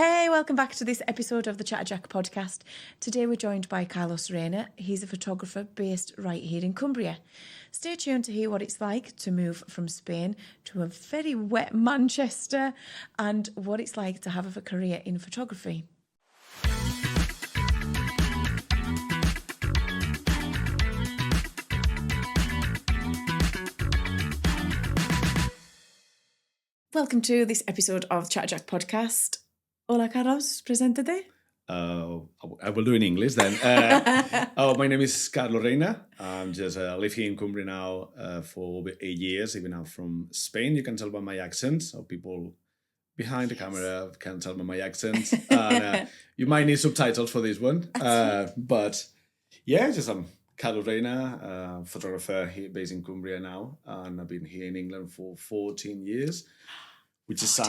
Hey, welcome back to this episode of the Chatterjack Podcast. Today we're joined by Carlos Reina. He's a photographer based right here in Cumbria. Stay tuned to hear what it's like to move from Spain to a very wet Manchester and what it's like to have a career in photography. Welcome to this episode of Chatterjack Podcast. Hola, Carlos. Preséntate. I will do in English then. My name is Carlos Reina. I'm just live here in Cumbria now for over 8 years, even I'm from Spain. You can tell by my accent, so people behind the camera can tell by my accent. And you might need subtitles for this one. But yeah, I'm Carlos Reina, photographer here based in Cumbria now. And I've been here in England for 14 years. Which is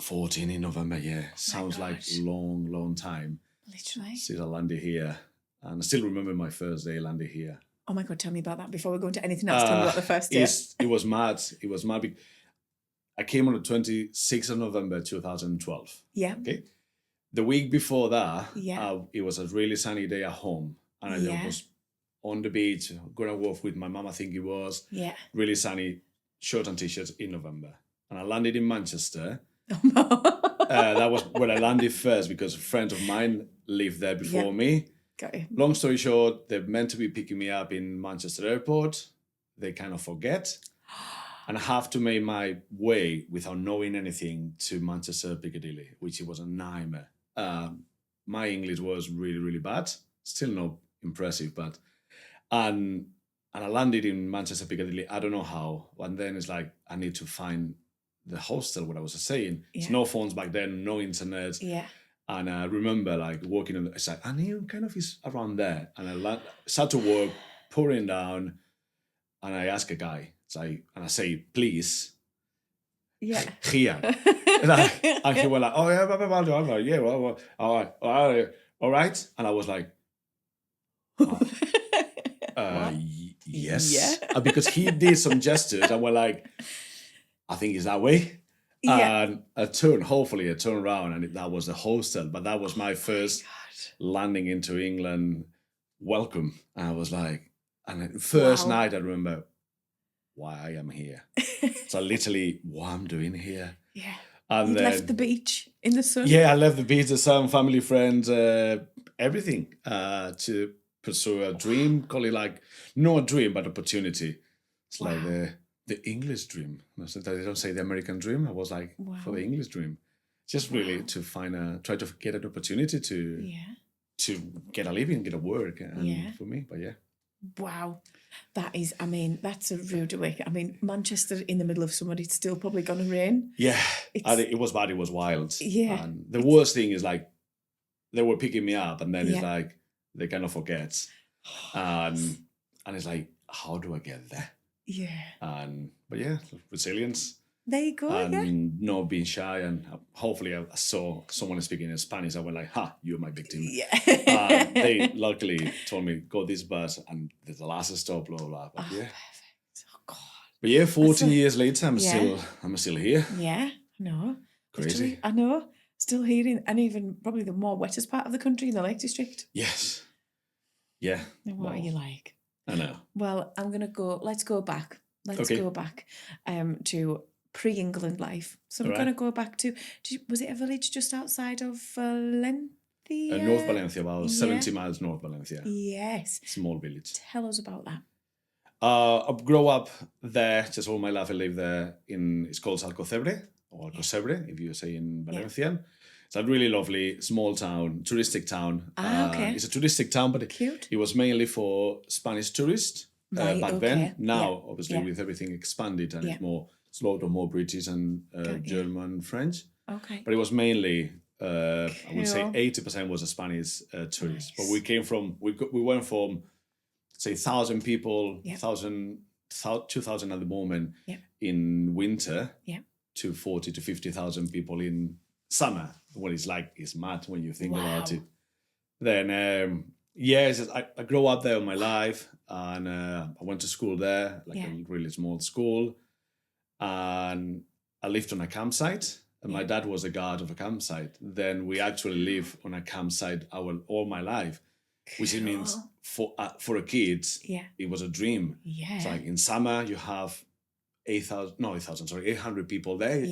14 in November, yeah. Sounds like a long time. Literally. Since I landed here. And I still remember my first day landing here. Oh my God, tell me about that. Before we go into anything else, tell me about the first day. It was mad. It was mad. I came on the 26th of November, 2012. Yeah. Okay. The week before that, it was a really sunny day at home. And I was on the beach, going to walk with my mum, I think it was. Yeah. Really sunny, shirt and t-shirt in November. And I landed in Manchester. That was where I landed first because a friend of mine lived there before me. Got you. Long story short, they're meant to be picking me up in Manchester Airport. They kind of forget. And I have to make my way without knowing anything to Manchester Piccadilly, which was a nightmare. My English was really, really bad. Still not impressive, but... And I landed in Manchester Piccadilly. I don't know how. And then it's like, I need to find... the hostel, what I was saying. It's no phones back then, no internet. Yeah. And I remember like walking on, it's like, I knew kind of is around there. And I started to walk, pouring down, and I ask a guy, and I say, please. Yeah. Here. And he was like, oh yeah, blah, blah, blah. I'm like, yeah, well, all right. And I was like, yes. Yeah. Because he did some gestures and we're like, I think it's that way. Yeah. And I turned around and that was the hostel. But that was my first landing into England. Welcome. And I was like, and the first night I remember why I am here. So literally what I'm doing here. Yeah. And you left the beach in the sun. Yeah, I left the beach, the sun, family, friends, everything to pursue a dream. Call it like, not a dream, but opportunity. It's like the English dream. They don't say the American dream. I was like, for the English dream. Just really to try to get an opportunity to get a living, get a work. And for me, but yeah. Wow. That is, that's a rude awakening. Manchester in the middle of summer, it's still probably going to rain. Yeah. It was bad. It was wild. Yeah. And the worst thing is like, they were picking me up and then it's like, they kind of forget. And it's like, how do I get there? Yeah. But yeah, resilience. There you go. And not being shy. And hopefully I saw someone speaking in Spanish. I went like, you're my victim. Yeah. They luckily told me, go this bus and there's the last stop, blah, blah, blah. But perfect. Oh, God. But yeah, 14 years later, I'm still here. Yeah, I know. Crazy. Literally, I know. Still here and even probably the more wettest part of the country in the Lake District. Yes. Yeah. And what are you like? I know. Well, let's go back. Let's go back to pre-England life. So I'm going to go back to, was it a village just outside of Valencia? North Valencia, about 70 miles north Valencia. Yes. Small village. Tell us about that. I grew up there, just all my life I lived there it's called Alcocebre, or Alcocebre, if you say in Valencian. It's a really lovely small town, touristic town. Okay. It's a touristic town, but cute. It was mainly for Spanish tourists back then. Now, obviously, with everything expanded and it's a lot of more British and German, French. Okay. But it was mainly, I would say 80% was a Spanish tourist. But we went from, say, 1,000 people, 2,000 at the moment in winter to 40 to 50,000 people in summer. What it's like is mad when you think about it. Then, I grew up there all my life and I went to school there, a really small school. And I lived on a campsite and my dad was a guard of a campsite. Then we actually live on a campsite all my life, which it means for a kids, it was a dream. Yeah. It's like in summer you have 800 people there,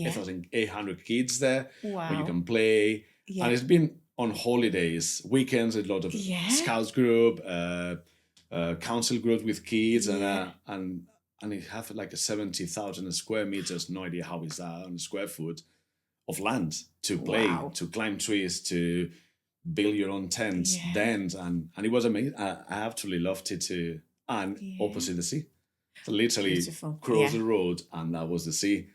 800 kids there, Wow. where you can play. Yeah. And it's been on holidays, weekends, a lot of scouts group, council group with kids, and it have like a 70,000 square meters, no idea how is that on square foot of land to play, to climb trees, to build your own tents, dens, and it was amazing. I absolutely loved it too. And opposite the sea. So literally cross the road and that was the sea.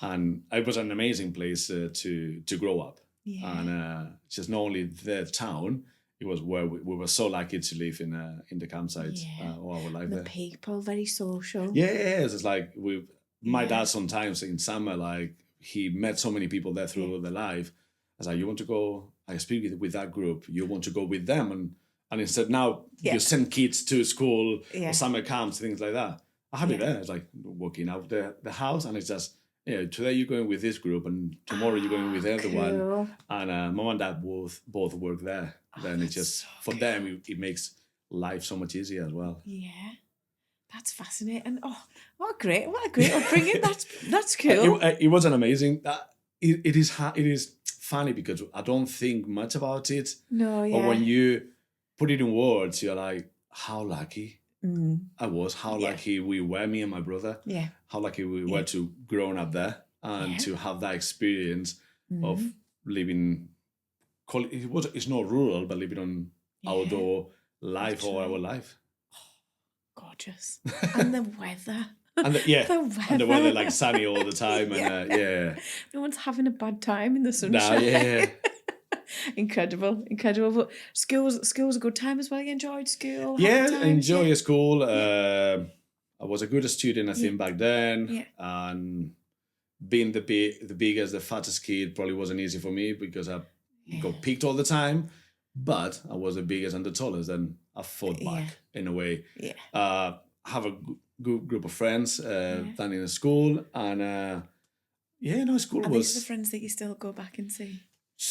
And it was an amazing place to grow up. Yeah. And just not only the town, it was where we were so lucky to live in the campsite all our life. The people, very social. Yes, it's like my dad sometimes in summer, like he met so many people there through their life. I was like, you want to go? I speak with that group. You want to go with them? And instead now you send kids to school or summer camps, things like that. I have it there. It's like walking out the house and it's just, today you're going with this group and tomorrow you're going with the other one. And mom and dad both work there. Then it's just, for them, it makes life so much easier as well. Yeah. That's fascinating. Oh, what a great upbringing. That's cool. It was an amazing, it is funny because I don't think much about it. No, yeah. But when you put it in words, you're like, how lucky I was, how lucky we were, me and my brother. Yeah. How lucky we were to grow up there and to have that experience of living. It's not rural, but living on outdoor life all our life. Oh, gorgeous. And the weather. And the weather like sunny all the time. And no one's having a bad time in the sunshine. Yeah. Incredible. But school's a good time as well. You enjoyed school? Yeah, enjoy school. I was a good student, I think, back then. Yeah. And being the biggest, the fattest kid probably wasn't easy for me because I got picked all the time. But I was the biggest and the tallest, and I fought back in a way. Yeah. I have a good group of friends down in the school, and school Are was. These the friends that you still go back and see?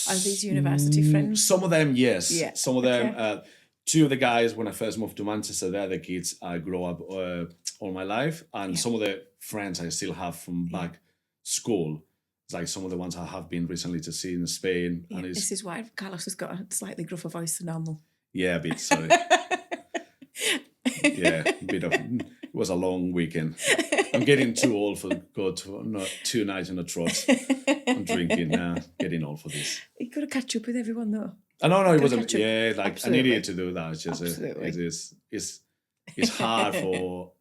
Are these university friends? Some of them, yes. Yeah. Some of them. Two of the guys, when I first moved to Manchester, they're the kids I grew up all my life, and some of the friends I still have from back school. It's like some of the ones I have been recently to see in Spain. Yeah, and this is why Carlos has got a slightly gruffer voice than normal. Yeah, a bit, sorry. A bit of... It was a long weekend. I'm getting too old for go to 2 nights in a trot. I'm drinking now, getting old for this. You got to catch up with everyone though. No, it wasn't. Yeah, like absolutely. I needed to do that. It's just it's hard for.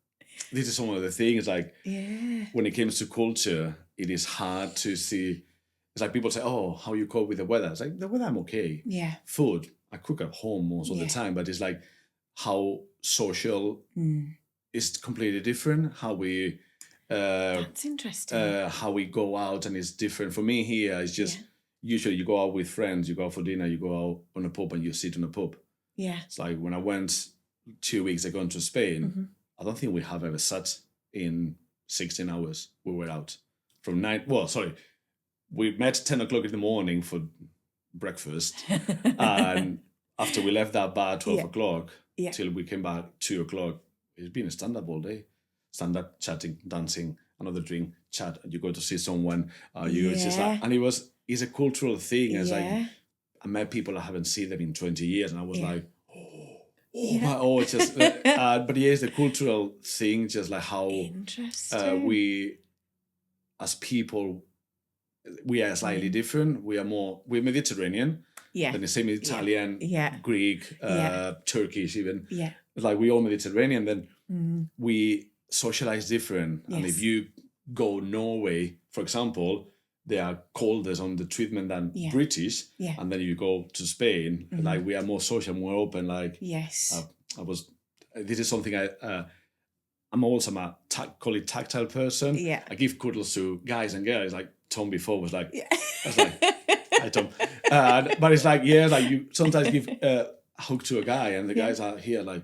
This is some of the things like when it comes to culture, it is hard to see. It's like people say, "Oh, how you cope with the weather?" It's like the weather, I'm okay. Yeah. Food, I cook at home most of the time, but it's like how social is completely different. How we. That's interesting. How we go out and it's different. For me here, it's just usually you go out with friends, you go out for dinner, you go out on a pub and you sit on a pub. Yeah. It's like when I went 2 weeks ago to Spain, I don't think we have ever sat in 16 hours. We were out from 9. Well, sorry. We met 10 o'clock in the morning for breakfast. And after we left that bar 12 o'clock till we came back 2 o'clock, it's been a stand-up all day. Stand-up, chatting, dancing, another drink, chat. You go to see someone. It's just like, and it's a cultural thing. It's like I met people I haven't seen them in 20 years, and I was like, it's just. But it's the cultural thing, just like how we, as people, we are slightly different. We're Mediterranean. Yeah. Than the same Italian, Greek, Turkish, even. Yeah. Like we all Mediterranean. Then we socialize different. Yes. And if you go Norway, for example, they are colder on the treatment than British. Yeah. And then you go to Spain, like we are more social, more open. Like this is something I'm also call it tactile person. Yeah. I give kudos to guys and girls. Like Tom before was like, I was like, hi Tom. But it's like, like you sometimes give a hug to a guy and the guys are here like,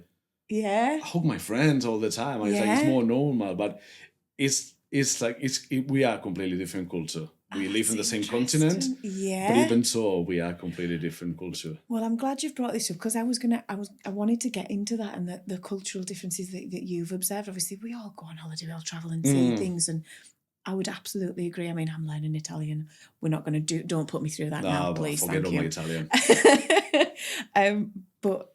I hug my friends all the time. It's like it's more normal, but we are a completely different culture. we live in the same interesting. continent. Yeah. But even so, we are completely different culture. Well, I'm glad you've brought this up because I wanted to get into that and the cultural differences that you've observed. Obviously, we all go on holiday, we all travel and see things, and I would absolutely agree. I mean, I'm learning Italian. We're not going to don't put me through that now, please. Forget all Thank my you. Italian. But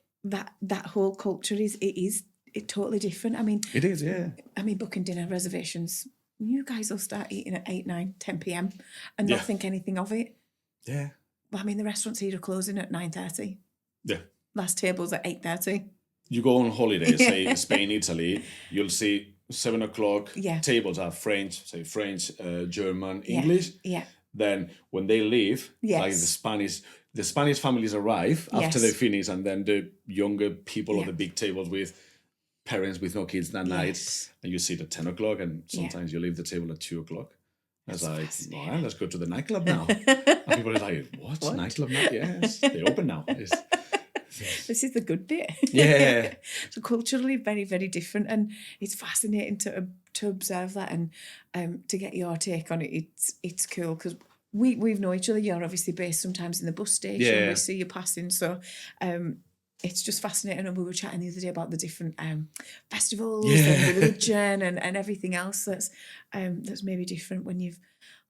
that whole culture is totally different. I mean, It is, yeah. I mean, booking dinner reservations. You guys will start eating at 8, 9, 10 p.m. and not think anything of it. Yeah. Well, I mean, the restaurants here are closing at 9:30. Yeah. Last table's at 8:30. You go on holiday, say Spain, Italy, you'll see 7 o'clock tables are French, German, English. Yeah. Then when they leave, like the Spanish families arrive after they finish, and then the younger people on the big tables with parents with no kids that night, and you sit at 10 o'clock, and sometimes you leave the table at 2 o'clock. It's like, all right, let's go to the nightclub now. And people are like, what? Nightclub now? Yes, they open now. This is the good bit. Yeah. So culturally very, very different, and it's fascinating to observe that and to get your take on it. It's cool because we've known each other. You're obviously based sometimes in the bus station. Yeah. We see you passing, so it's just fascinating. And we were chatting the other day about the different festivals and religion and everything else that's maybe different when you've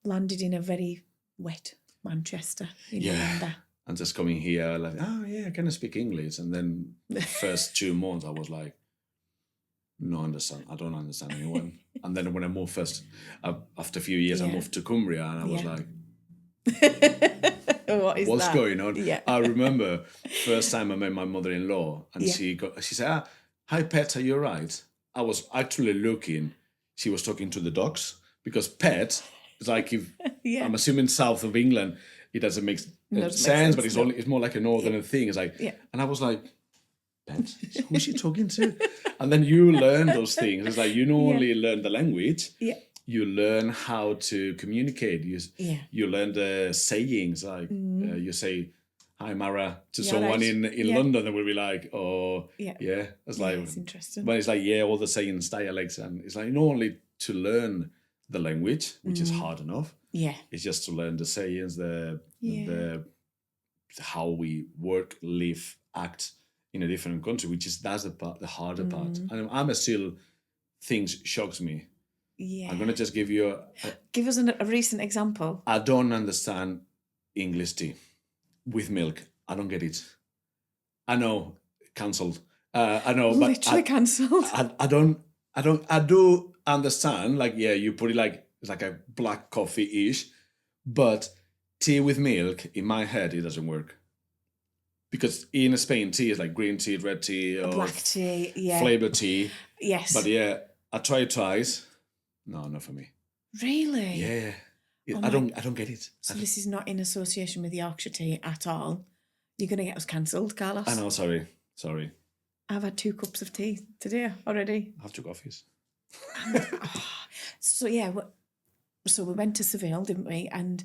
landed in a very wet Manchester in November. And just coming here, like, I can speak English. And then the first 2 months, I was like, I don't understand anyone. And then when I moved after a few years, I moved to Cumbria, and I was like, what's going on? Yeah. I remember first time I met my mother-in-law, and she said, hi, Pet, are you all right? I was actually looking. She was talking to the dogs, because Pet is like, if I'm assuming south of England, it doesn't make sense, but it's more like a northern thing. It's like, and I was like, Pet, who's she talking to? And then you learn those things. It's like you not only learn the language, you learn how to communicate. You learn the sayings. Like you say, hi, Mara, to someone in London, and we'll be like, oh, yeah. It's like, it's interesting. But it's like, all the sayings, dialects. And it's like not only to learn the language, which is hard enough. Yeah. It's just to learn the sayings, the how we work, live, act in a different country, that's the harder part. And I'm still, things shocks me. Yeah. I'm going to just give you give us a recent example. I don't understand English tea with milk. I don't get it. I know, cancelled. I know, but literally cancelled. I do understand, like, you put it like, it's like a black coffee-ish, but tea with milk, in my head, it doesn't work. Because in Spain, tea is like green tea, red tea, or black tea, flavor tea. Yes. But I tried twice. No, not for me. Really? Yeah. I don't get it. So this is not in association with Yorkshire tea at all. You're going to get us cancelled, Carlos. I know, sorry. I've had 2 cups of tea today already. I have 2 coffees. So we went to Seville, didn't we? And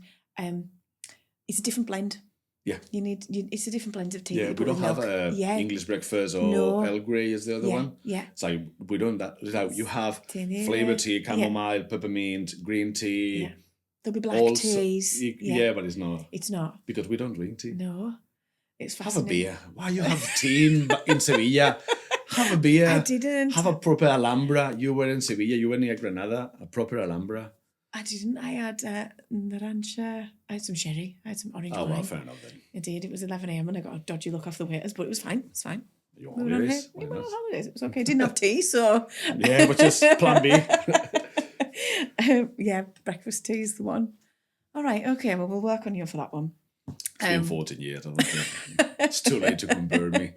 it's a different blend. Yeah. It's a different blend of tea. Yeah, we don't have English breakfast or Earl Grey is the other one. Yeah. So we don't that. You have flavor tea, chamomile, peppermint, green tea. Yeah. There'll be black teas. Yeah, but it's not. It's not. Because we don't drink tea. No. It's Have fascinating. a beer. Why you have tea in Sevilla? Have a beer. I didn't. Have a proper Alhambra. You were in Sevilla. You were near Granada. A proper Alhambra. I didn't. I had Naranja. I had some sherry. I had some orange wine. Oh, well, fair enough then. I did. It was 11 a.m. and I got a dodgy look off the waiters, but it was fine. It's fine. You went on holidays? We went on holidays. It was okay. I didn't have tea, so... Yeah, but just plan B. Breakfast tea is the one. All right, okay. Well, we'll work on you for that one. It's been 14 years. I don't think. It's too late to convert me.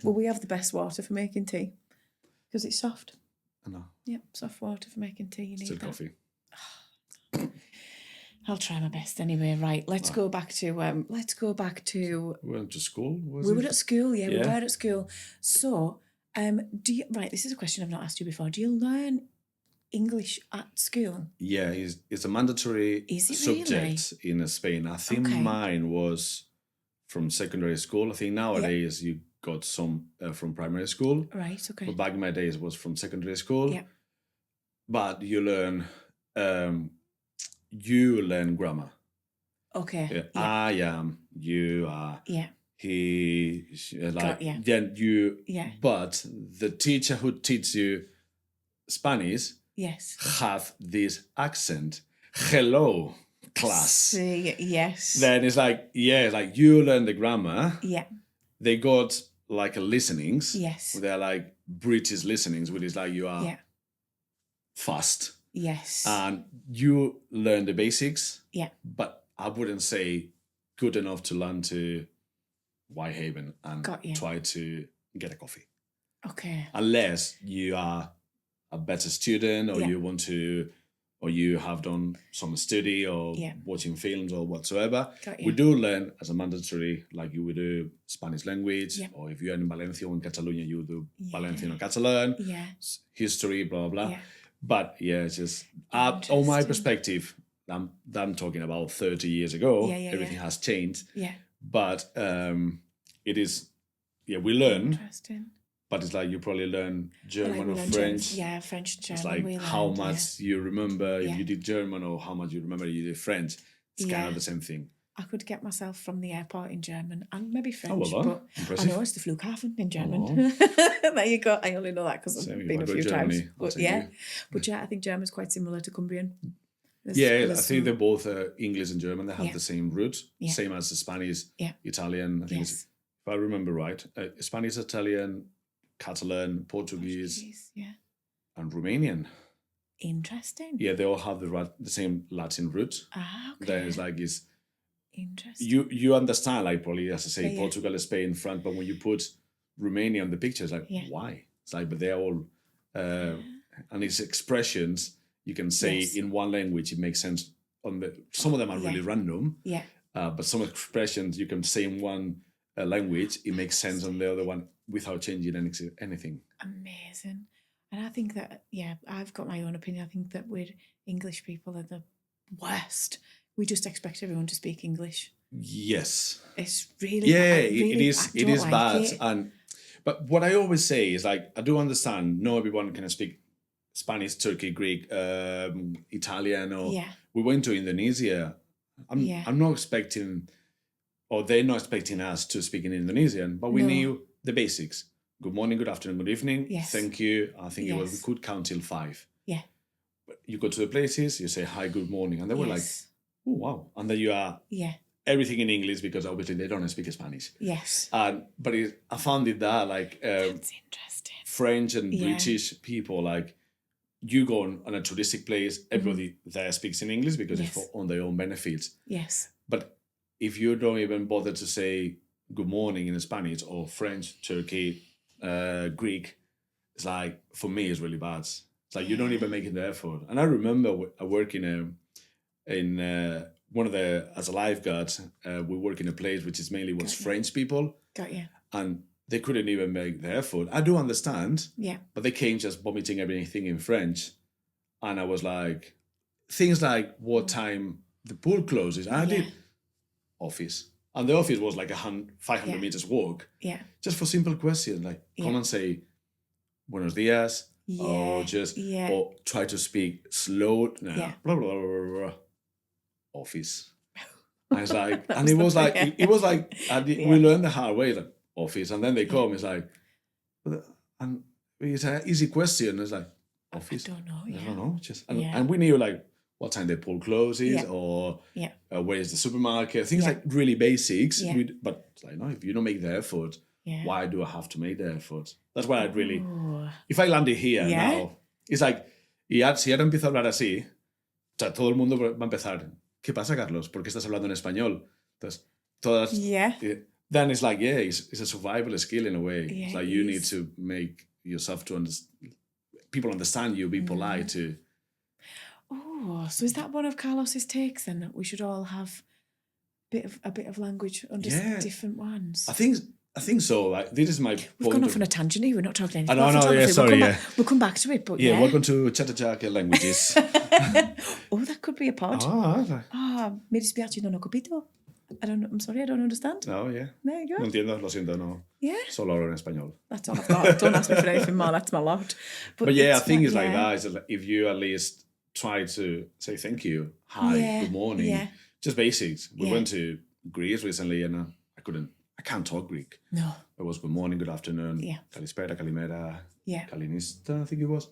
Well, we have the best water for making tea because it's soft. I know. Yep, soft water for making tea. You need still that. Coffee. I'll try my best anyway. Right, let's go back to. We went to school. We were at school. Yeah, we were at school. So, this is a question I've not asked you before. Do you learn English at school? Yeah, it's a mandatory subject in Spain. I think mine was from secondary school. I think nowadays you got some from primary school. Right. Okay. But back in my days, it was from secondary school. Yeah. But you learn you learn grammar. Okay. Yeah. Yeah. I am, you are, Yeah. he, she, like, yeah. then you, Yeah. but the teacher who teaches you Spanish Yes. have this accent. Hello, class. See, yes. Then it's like, yeah, like you learn the grammar. Yeah. They got like a listenings. Yes. They're like British listenings, which is like you are Yeah. fast. Yes. And you learn the basics. Yeah. But I wouldn't say good enough to learn to Whitehaven and try to get a coffee. Okay. Unless you are a better student or you want to, or you have done some study or watching films or whatsoever. We do learn as a mandatory, like you would do Spanish language, or if you're in Valencia or in Catalonia, you do Valencian or Catalan, history, blah, blah, blah. Yeah. But yeah, it's just, on my perspective, I'm talking about 30 years ago, everything has changed. Yeah. But it is, we learn. Interesting. But it's like you probably learn German or French. Yeah, French and German. It's like how much you remember if you did German or how much you remember you did French. It's kind of the same thing. I could get myself from the airport in German and maybe French. Oh, well done. But impressive. I know it's the Flughafen in German. Oh. There you go. I only know that because I've been a few times. But but I think German's quite similar to Cumbrian. I think they're both English and German. They have the same root, same as the Spanish, Italian. I think if I remember right, Spanish, Italian, Catalan, Portuguese, and Romanian. Interesting. Yeah, they all have the same Latin root. Ah, okay. Then it's like interesting. You understand, like probably as I say, Portugal, Spain, France, but when you put Romania on the picture, it's like why? It's like, but they're all and it's expressions you can say in one language. It makes sense. Some of them are really random. Yeah. But some expressions you can say in one language, it makes sense on the other one without changing anything. Amazing. And I think that, I've got my own opinion. I think that we're English people are the worst. We just expect everyone to speak English. Yes. It's really it is bad. But what I always say is like, I do understand not everyone can speak Spanish, Turkey, Greek, Italian, or we went to Indonesia. I'm not expecting, or they're not expecting us to speak in Indonesian, but we knew the basics. Good morning, good afternoon, good evening. Yes. Thank you. I think we could count till 5. Yeah. But you go to the places, you say hi, good morning, and they were like, oh wow, and then you are everything in English because obviously they don't speak Spanish. Yes. But I found it that like that's interesting. French and British people, like you go on a touristic place, everybody there speaks in English because it's on their own benefits. Yes. But if you don't even bother to say good morning in Spanish or French, Turkey, Greek, it's like, for me, it's really bad. It's like you don't even make the effort. And I remember I work in one of the, as a lifeguard, we work in a place which is mainly French people. Got you. And they couldn't even make the effort. I do understand. Yeah. But they came just vomiting everything in French. And I was like, things like what time the pool closes. And I did office. And the office was like 500 meters walk. Yeah. Just for simple questions, like come and say, buenos dias. Or or try to speak slow. Blah, blah, blah, blah, blah. Office. And it's like, and it was like, we learned the hard way, like office. And then they come, it's like, and it's an easy question. It's like, office. I don't know. I don't know. And we knew like what time the pool closes or where is the supermarket. Things like really basics. But it's like, no, if you don't make the effort, why do I have to make the effort? That's why I really, if I landed here now, it's like, si ahora empiezo a hablar así, o sea, todo el mundo va a empezar, ¿qué pasa, Carlos? ¿Por qué estás hablando en español? Entonces, todas, then it's like, it's a survival skill in a way. It's like you need to make yourself to understand, people understand you, be polite to. Oh, so is that one of Carlos's takes then, that we should all have a bit of language under different ones? I think so. Like, this is my We've gone off on a tangent here. We're not talking anything about photography. We'll come back to it, but welcome to Chatterjack Languages. Oh, that could be a pod. Mi dispiace, non ho capito. I'm sorry, I don't understand. No, There you go. No entiendo, lo siento, no. Yeah. Solo hablo en español. That's all I've got. Don't ask me for anything more, that's my lot. But I think it's like that. It's like if you at least try to say thank you, hi, good morning, just basics. We went to Greece recently, and I can't talk Greek. No. It was good morning, good afternoon, kalispera, kalimera, kalinista, I think it was.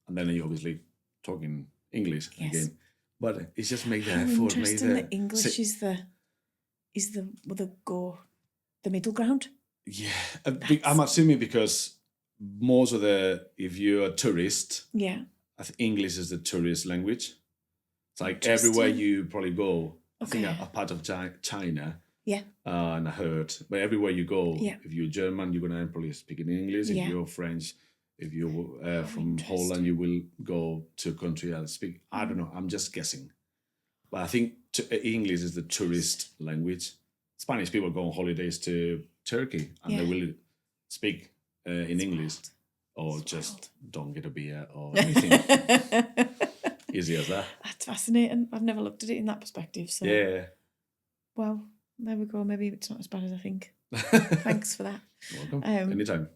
And then you obviously talk in English again. But it's just make the effort. Interesting that English is the middle ground. Yeah, I'm assuming because most of if you're a tourist, I think English is the tourist language. It's like everywhere you probably go. I think a part of China. Yeah. And I heard, but everywhere you go, if you're German, you're gonna probably speak in English. If you're French, if you're from Holland, you will go to a country and speak. I don't know. I'm just guessing, but I think English is the tourist language. Spanish people go on holidays to Turkey and they will speak in English, or just don't get a beer or anything. Easy as that. That's fascinating. I've never looked at it in that perspective. So well, there we go. Maybe it's not as bad as I think. Thanks for that. You're welcome. Anytime.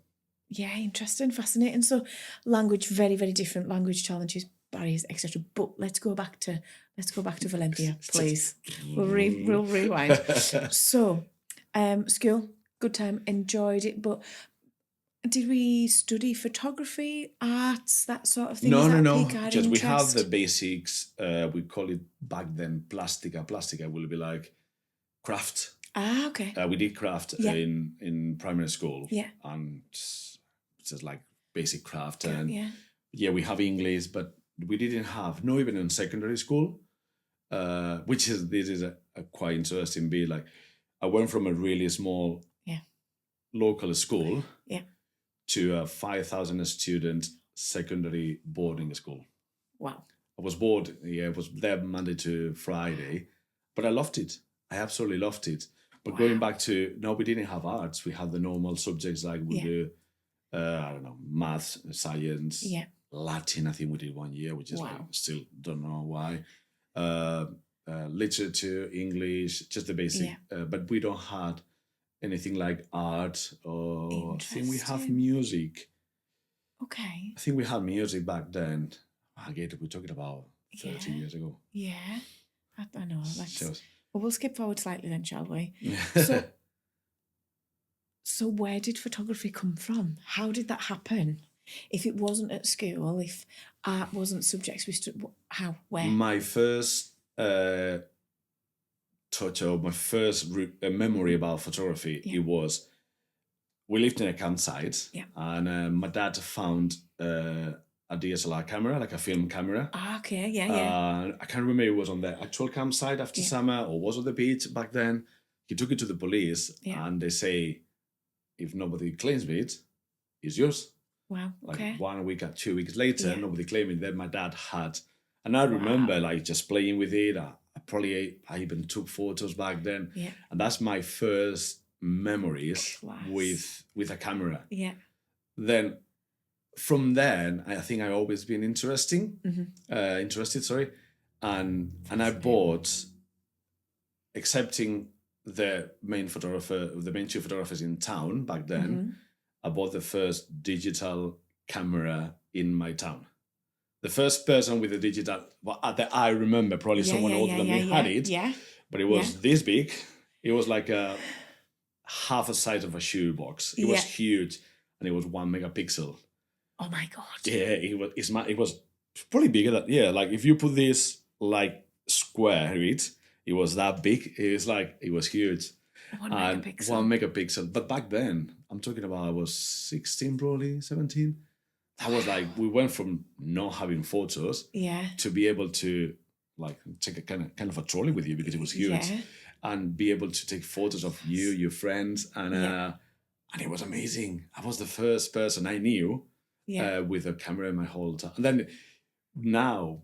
Yeah, interesting, fascinating. So language, very, very different. Language challenges, barriers, etc. But let's go back to Valencia, please. We'll rewind. So, school, good time, enjoyed it. But did we study photography, arts, that sort of thing? No. Just we have the basics. We call it back then plastica. Plastica will be like craft. Okay. We did craft in primary school. Yeah. And just like basic craft. And we have English, but we didn't have, not even in secondary school, this is a quite interesting bit. Like I went from a really small local school to a 5,000 student secondary boarding school. Wow. I was bored. I was there Monday to Friday, but I loved it. I absolutely loved it. But going back to, no, we didn't have arts. We had the normal subjects like we do, I don't know, math, science, Latin, I think we did 1 year, which is like, still don't know why. Literature, English, just the basic. But we don't have anything like art or I think we have music. Okay. I think we had music back then. Again, we're talking about 30 years ago. Yeah. I know. Well, we'll skip forward slightly then, shall we? Yeah. So where did photography come from? How did that happen? If it wasn't at school, if art wasn't subjects we stood, how, where? My first touch or my first memory about photography, it was, we lived in a campsite and my dad found a DSLR camera, like a film camera. Okay, I can't remember it was on the actual campsite after summer or was on the beach back then. He took it to the police and they say, if nobody claims it, it's yours. Wow, okay. Like 1 week or 2 weeks later, nobody claimed it. Then my dad had, and I remember like just playing with it. I even took photos back then. Yeah. And that's my first memories with a camera. Yeah. Then from then, I think I've always been interested, and I bought, excepting the main two photographers in town back then, I bought the first digital camera in my town. The first person with a digital, that I remember, probably someone older than me had it, but it was this big. It was like half the size of a shoebox. It was huge, and it was 1 megapixel. Oh my God. Yeah, it was probably bigger than, like if you put this like square it was that big. It was huge. 1 megapixel. 1 megapixel. But back then, I'm talking about I was 16, probably 17. That was like, we went from not having photos to be able to like take a kind of a trolley with you because it was huge and be able to take photos of you, your friends. And it was amazing. I was the first person I knew with a camera in my whole time. And then now,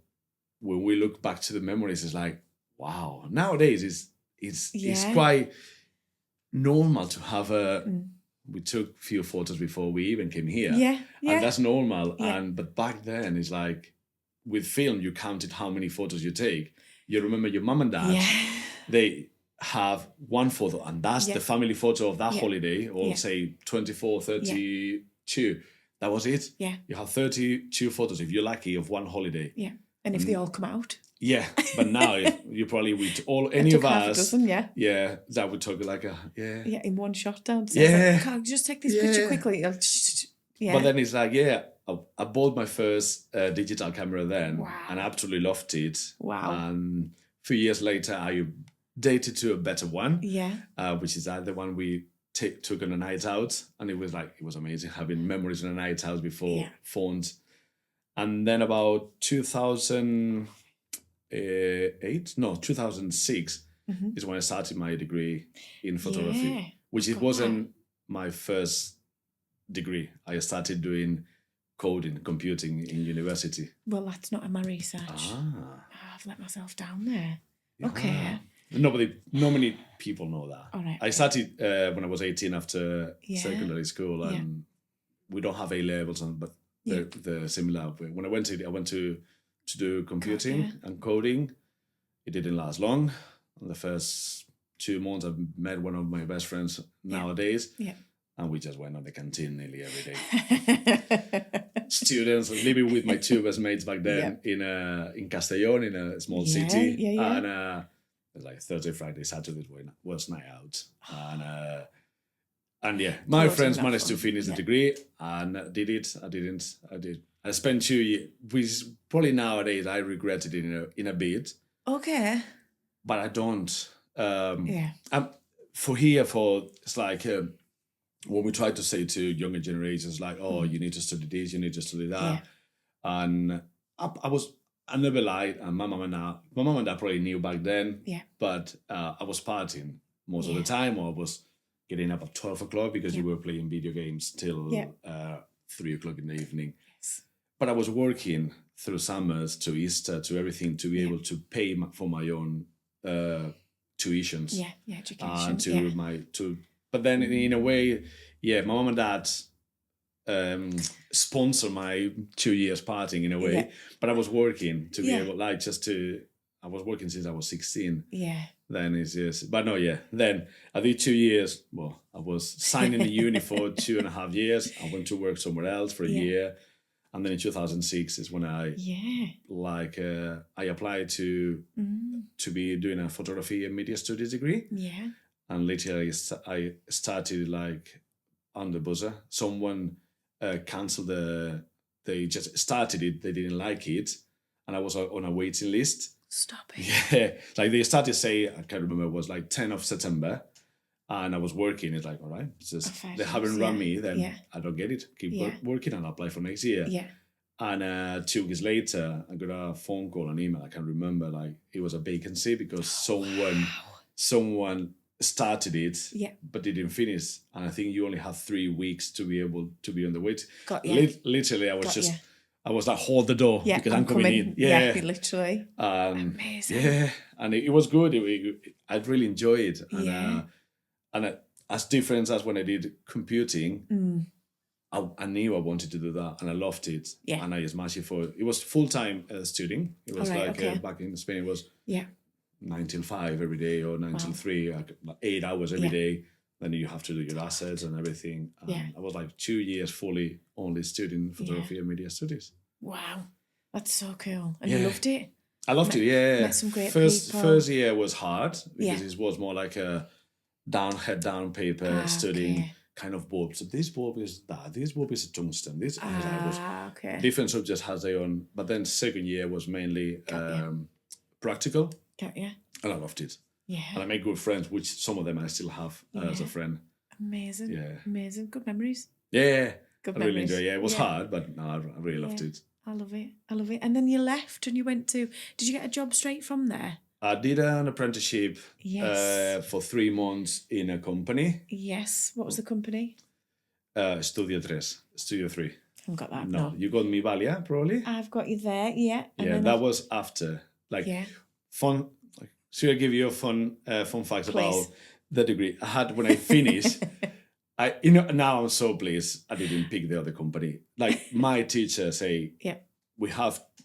when we look back to the memories, it's like, wow. Nowadays, it's quite normal to have we took few photos before we even came here. And that's normal. But back then, it's like, with film, you counted how many photos you take. You remember your mom and dad, they have one photo, and that's the family photo of that holiday, or say 24, 32. That was it. You have 32 photos, if you're lucky, of one holiday. And if they all come out. Yeah, but now you probably with any took of half a us, dozen, yeah. that would talk like Yeah, in one shot down. So Yeah. like, can't just take this picture quickly. Yeah. But then it's like, I bought my first digital camera then, Wow. and I absolutely loved it. Wow. And a few years later, I dated to a better one. Yeah. Which is the one we took on a night out, and it was amazing having memories on a night out before phones. And then about 2006 is when I started my degree in photography, which it wasn't my first degree. I started doing coding, computing in university. Well, that's not in my research. I've let myself down there. Yeah. Okay. Not many people know that. All right. I started when I was 18 after secondary school, and we don't have A levels, but they're similar. When I went to do computing and coding. It didn't last long. In the first 2 months, I met one of my best friends nowadays. Yeah. And we just went on the canteen nearly every day. Students living with my two best mates back then in Castellón, in a small city. Yeah. And it was like Thursday, Friday, Saturday was night out. And my friends managed to finish the degree, and I didn't. I spent 2 years, which probably nowadays I regret it in a bit. Okay. But I don't. It's like when we try to say to younger generations, like, you need to study this, you need to study that. Yeah. And I never lied, and my mom and dad probably knew back then. Yeah. But I was partying most of the time, or I was getting up at 12 o'clock because you were playing video games till 3 o'clock in the evening. Yes. But I was working through summers to Easter to everything to be able to pay for my own tuitions. Yeah, education. But then in a way, my mom and dad sponsor my 2 years partying in a way. Yeah. But I was working to be able, I was working since I was 16. Yeah. Then it's just, but no, Then I did 2 years. Well, I was signed in the uni for 2.5 years. I went to work somewhere else for a year. And then in 2006 is when I applied to be doing a photography and media studies degree. Yeah. And literally I started like on the buzzer. Someone cancelled they just started it. They didn't like it. And I was on a waiting list. Stop it. Yeah. Like they started to say, I can't remember, it was like 10th of September. And I was working. It's like, all right, it's just they haven't run me. Then I don't get it. Keep working and I'll apply for next year. Yeah. And 2 weeks later, I got a phone call, an email. I can't remember. Like it was a vacancy because someone started it, but didn't finish. And I think you only have 3 weeks to be able to be on the wait. Literally, I was I was like, hold the door because I'm coming in. Yeah, literally. Amazing. Yeah, and it was good. I really enjoyed it. And, and as different as when I did computing, I knew I wanted to do that, and I loved it. Yeah. And I smashed it it was full-time studying. It was back in Spain, it was 9 till 5 every day or 9 till 3, like 8 hours every day. Then you have to do your assets and everything. I was like 2 years fully only studying photography and media studies. Wow. That's so cool. And you loved it? I loved it, yeah. Met some great people. First year was hard because it was more like a head down paper studying kind of bulb. So this bulb is that, this bulb is a tungsten. This different subjects has their own. But then second year was mainly practical. And I loved it. Yeah. And I made good friends, which some of them I still have as a friend. Amazing. Yeah. Amazing. Good memories. Yeah. Good memories. I really enjoyed it. Yeah, it was hard, but no, I really loved it. I love it. And then you left and you went to, did you get a job straight from there? I did an apprenticeship for 3 months in a company. Yes. What was the company? Studio 3. I haven't got that. No. You got Mi Valia, probably? I've got you there, yeah. And that was after. Fun. Should I give you a fun facts about the degree? I had when I finished. Now I'm so pleased I didn't pick the other company. Like my teacher say,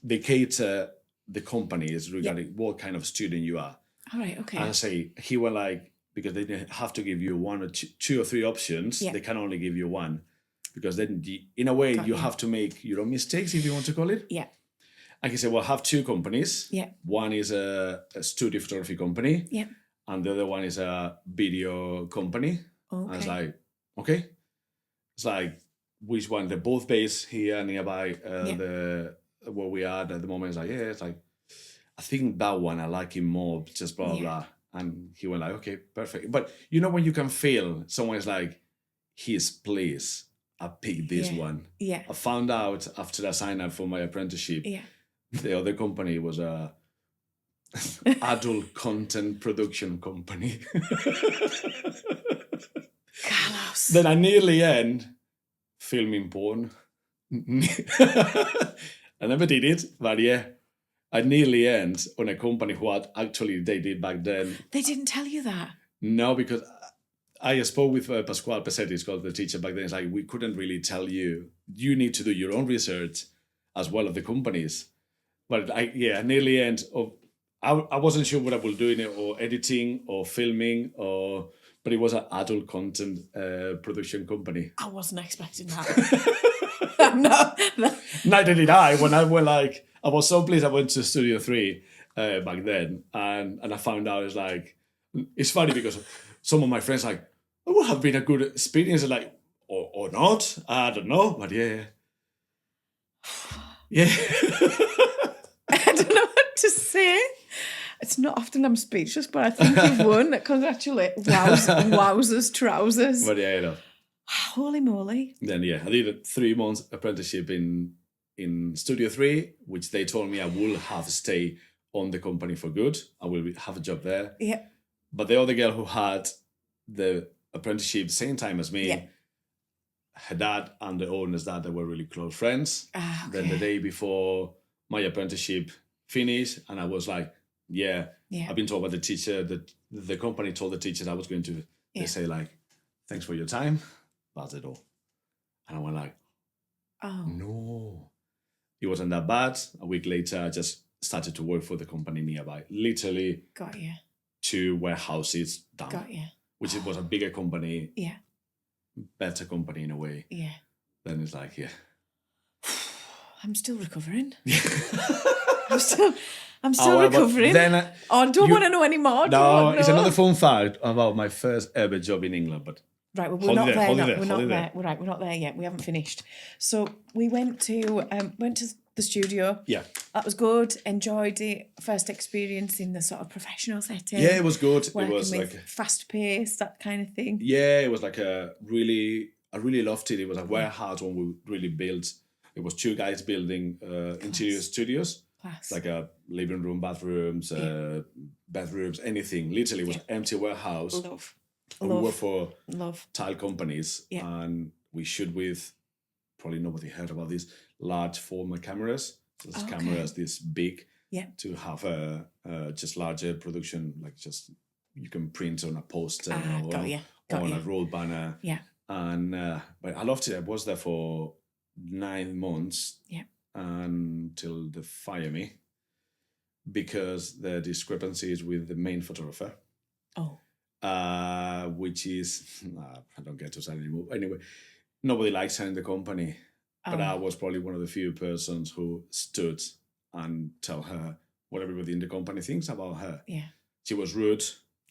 they cater the companies regarding what kind of student you are. All right, okay. And I say, he were like, because they didn't have to give you one or two or three options, they can only give you one. Because then, in a way, you have to make your own mistakes, if you want to call it. Yeah. And he said, well, I have two companies. Yeah. One is a studio photography company. Yeah. And the other one is a video company. Okay. I was like, okay. It's like, which one? They're both based here nearby where we are at the moment. It's like, yeah, it's like, I think that one, I like him more, just blah, blah. And he went like, okay, perfect. But you know when you can feel someone is like, he's pleased, I picked this one. Yeah. I found out after I signed up for my apprenticeship, the other company was a adult content production company. Carlos. Then I nearly end filming porn. I never did it, but yeah, I nearly end on a company who had actually they did back then. They didn't tell you that? No, because I spoke with Pasquale Pesetti, it's called the teacher back then. It's like, we couldn't really tell you. You need to do your own research as well of the companies. But I nearly end of. I wasn't sure what I was doing, or editing, or filming, but it was an adult content production company. I wasn't expecting that. No. Neither did I. When I went like, I was so pleased I went to Studio 3 back then, and I found out it's funny because some of my friends like, it would have been a good experience, like, or not. I don't know, but yeah. I don't know what to say. It's not often I'm speechless, but I think you've won. Congratulations. Wowzers, trousers. But yeah, you know. Holy moly. Then I did a 3 months apprenticeship in Studio 3, which they told me I will have to stay on the company for good. I will have a job there. Yeah. But the other girl who had the apprenticeship same time as me, her dad and the owner's dad, they were really close friends. Okay. Then the day before my apprenticeship finished, and I was like, I've been told by the teacher that the company told the teachers I was going to, they say like, thanks for your time. That's it all. And I went like, oh no. It wasn't that bad. A week later, I just started to work for the company nearby. Literally, got you. 2 warehouses down. Got you. Which was a bigger company. Yeah. Better company in a way. Yeah. Then it's like, I'm still recovering. I'm still recovering. Then, I don't want to know anymore. No, it's another fun fact about my first ever job in England, but. Right, well, we're not there. We're not there. We're not there yet. We haven't finished. So we went to the studio. Yeah, that was good. Enjoyed it. First experience in the sort of professional setting. Yeah, it was good. Working it was with like fast pace, that kind of thing. Yeah, it was like I really loved it. It was a warehouse when we really built. It was 2 guys building interior studios. Class. Like a living room, bathrooms, bedrooms, anything. Literally, it was an empty warehouse. Love. We work for tile companies, and we shoot with, probably nobody heard about these, large format cameras. Those cameras this big to have a just larger production, like just you can print on a poster or on a roll banner. Yeah. And but I loved it. I was there for 9 months until they fired me because the discrepancies with the main photographer. Oh. Which is, I don't get to say anymore. Anyway, nobody likes her in the company. But I was probably one of the few persons who stood and tell her what everybody in the company thinks about her. Yeah. She was rude.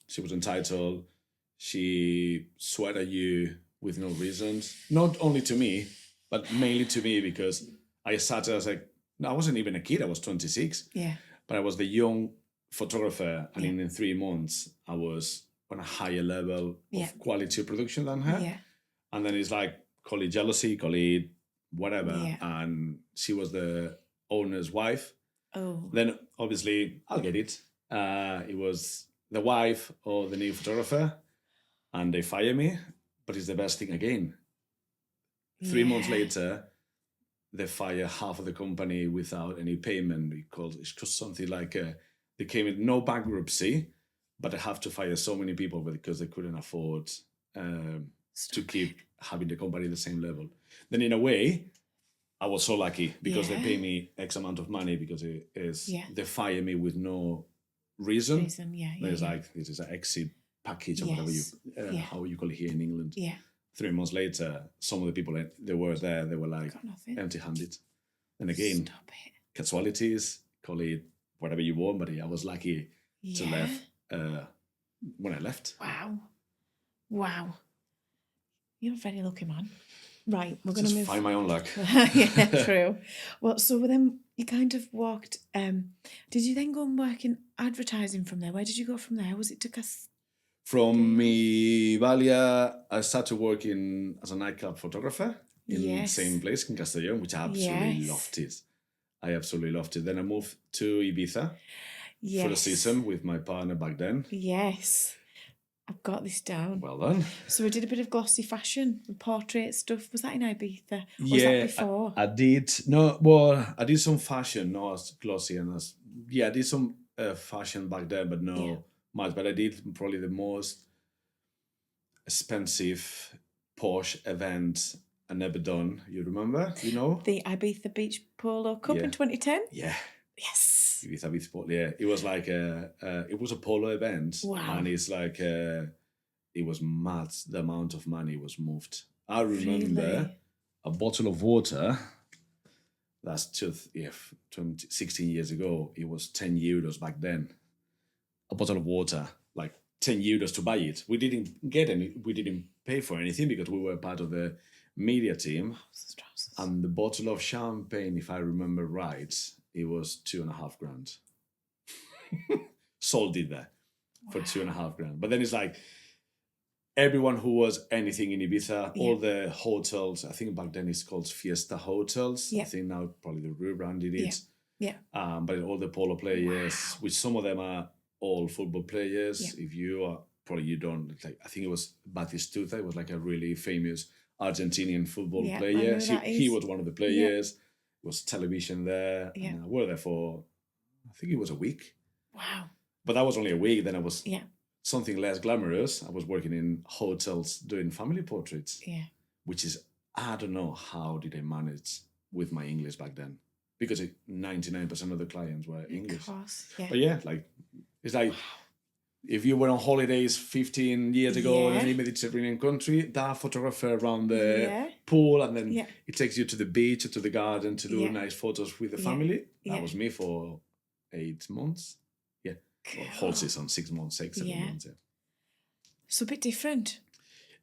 She was entitled. She swore at you with no reasons. Not only to me, but mainly to me because I sat there, I was like, no, I wasn't even a kid. I was 26. Yeah. But I was the young photographer. And in 3 months, I was on a higher level of quality of production than her. Yeah. And then it's like, call it jealousy, call it whatever. Yeah. And she was the owner's wife. Oh. Then obviously, I'll get it. It was the wife of the new photographer. And they fire me. But it's the best thing again. 3 months later, they fire half of the company without any payment. It's just something like they came in no bankruptcy. But they have to fire so many people because they couldn't afford to keep having the company at the same level. Then in a way, I was so lucky because they pay me X amount of money because they fire me with no reason. There's like, this is an exit package or whatever how you call it here in England. Yeah. 3 months later, some of the people that were there, they were like empty-handed. And again, casualties, call it whatever you want, but I was lucky to leave when I left. Wow. You're a very lucky man. Right, we're going Just to move. find my own luck. Yeah, true. Well, so then you kind of walked. Did you then go and work in advertising from there? Where did you go from there? Was it to From Valia, I started working as a nightclub photographer in the same place in Castellón, which I absolutely loved it. I absolutely loved it. Then I moved to Ibiza for a season with my partner back then. Yes. I've got this down. Well done. So we did a bit of glossy fashion, portrait stuff. Was that in Ibiza? Or was that before? I did. No, well, I did some fashion, not as glossy and as... Yeah, I did some fashion back then, but no much. But I did probably the most expensive posh event I never done. You remember? You know? The Ibiza Beach Polo Cup in 2010? Yeah. Yes. Ibiza Beach Polo, yeah. It was like it was a polo event. Wow. And it's like... it was mad the amount of money was moved. I remember a bottle of water, that's just 16 years ago, it was 10 euros back then. A bottle of water, like 10 euros to buy it. We didn't get any, we didn't pay for anything because we were part of the media team. And the bottle of champagne, if I remember right, it was 2.5 grand. Sold it there for 2.5 grand. But then it's like, everyone who was anything in Ibiza, all the hotels, I think back then it's called Fiesta Hotels. I think now probably they rebranded it. But all the polo players, which some of them are all football players. If you are, probably you don't. Like, I think it was Batistuta. It was like a really famous Argentinian football player. He was one of the players. It was television there. And I worked there for, I think it was a week. Wow. But that was only a week. Then I was... something less glamorous. I was working in hotels doing family portraits. Which is, I don't know how did I manage with my English back then. Because 99% of the clients were English. Of course, But like, it's like, if you were on holidays 15 years ago in any Mediterranean country, that photographer around the pool, and then it takes you to the beach or to the garden to do nice photos with the family. That was me for 8 months. Well, whole season, 6 months, 7 months. So a bit different.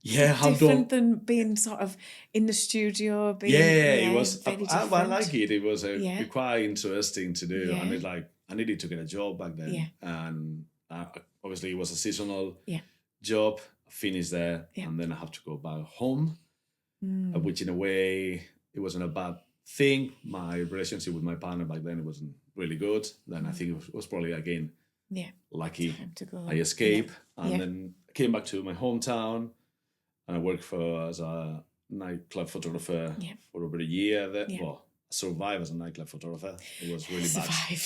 Yeah, how different than being sort of in the studio. It was. I like it. It was quite interesting to do, and it's like I needed to get a job back then, and obviously it was a seasonal job. I finished there, and then I have to go back home, which in a way it wasn't a bad thing. My relationship with my partner back then wasn't really good. Then I think it was probably again. Lucky. I escaped and then came back to my hometown, and I worked as a nightclub photographer for over a year. Well, I survived as a nightclub photographer. It was really bad.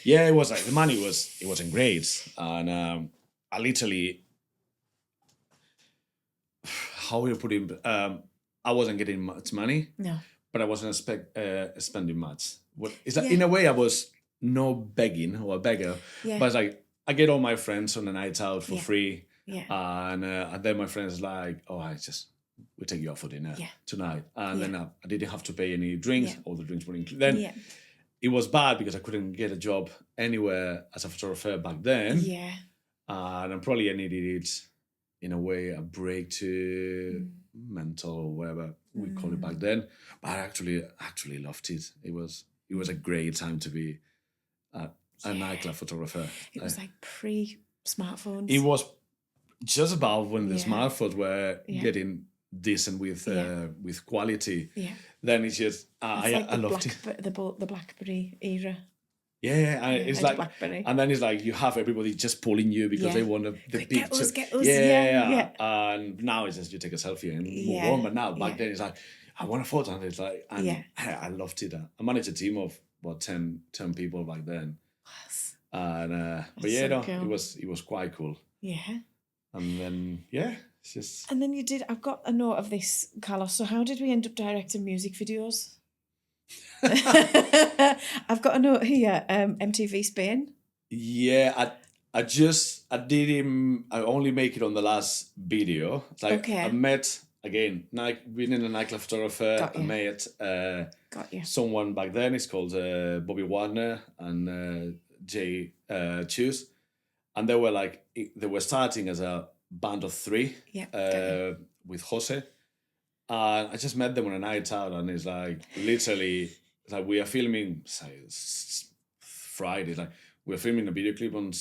Yeah, it was like the money wasn't great, and I literally, how will you put it? I wasn't getting much money. No, but I wasn't spending much. Is that in a way I was. No begging or a beggar, but it's like I get all my friends on a night out for free, and then my friends like, we'll take you out for dinner tonight, and then I didn't have to pay any drinks. All the drinks were included. Then it was bad because I couldn't get a job anywhere as a photographer back then. And I probably needed it in a way a break to mental or whatever we call it back then. But I actually loved it. It was a great time to be. A nightclub photographer. It was like pre-smartphones. It was just about when the smartphones were getting decent with quality. Then it's just I loved it. The BlackBerry era. It's like BlackBerry. And then it's like you have everybody just pulling you because they want the picture. Get us. And now it's just you take a selfie and move on. But now back then it's like I want a photo, and it's like I loved it. I managed a team of about 10 people back then. And but cool. it was quite cool. And then it's just. And then you did. I've got a note of this, Carlos. So how did we end up directing music videos? I've got a note here. MTV Spain. Yeah, I only make it on the last video. It's like I met again, being in a nightclub photographer, Got I you. met Got you. someone back then. It's called Bobby Warner and Jay Chus, and they were starting as a band of three with Jose. I just met them on a night out, and it's like literally like we are filming Friday. Like we're filming a video clip on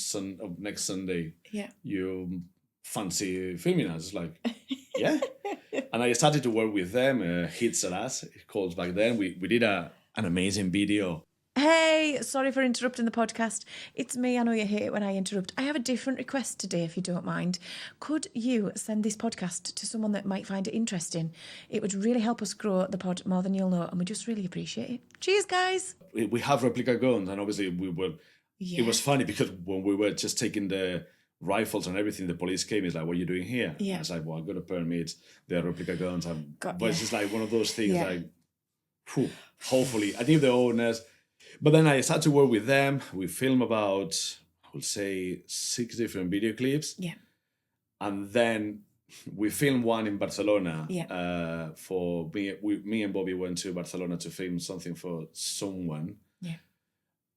next Sunday. Yeah. You fancy filming us? It's like, yeah. And I started to work with them. Hits at us, it calls back then. We did an amazing video. Hey, sorry for interrupting the podcast. It's me. I know you hate it when I interrupt. I have a different request today, if you don't mind. Could you send this podcast to someone that might find it interesting? It would really help us grow the pod more than you'll know, and we just really appreciate it. Cheers, guys. We have replica guns, and obviously it was funny because when we were just taking the rifles and everything, the police came. It's like, what are you doing here? Yeah. I was like, well, I got a permit. They're replica guns. But it's just like one of those things like, whew, hopefully, I think the owners. But then I started to work with them. We filmed about, I would say, 6 different video clips. Yeah. And then we filmed one in Barcelona. Yeah. For me and Bobby went to Barcelona to film something for someone. Yeah.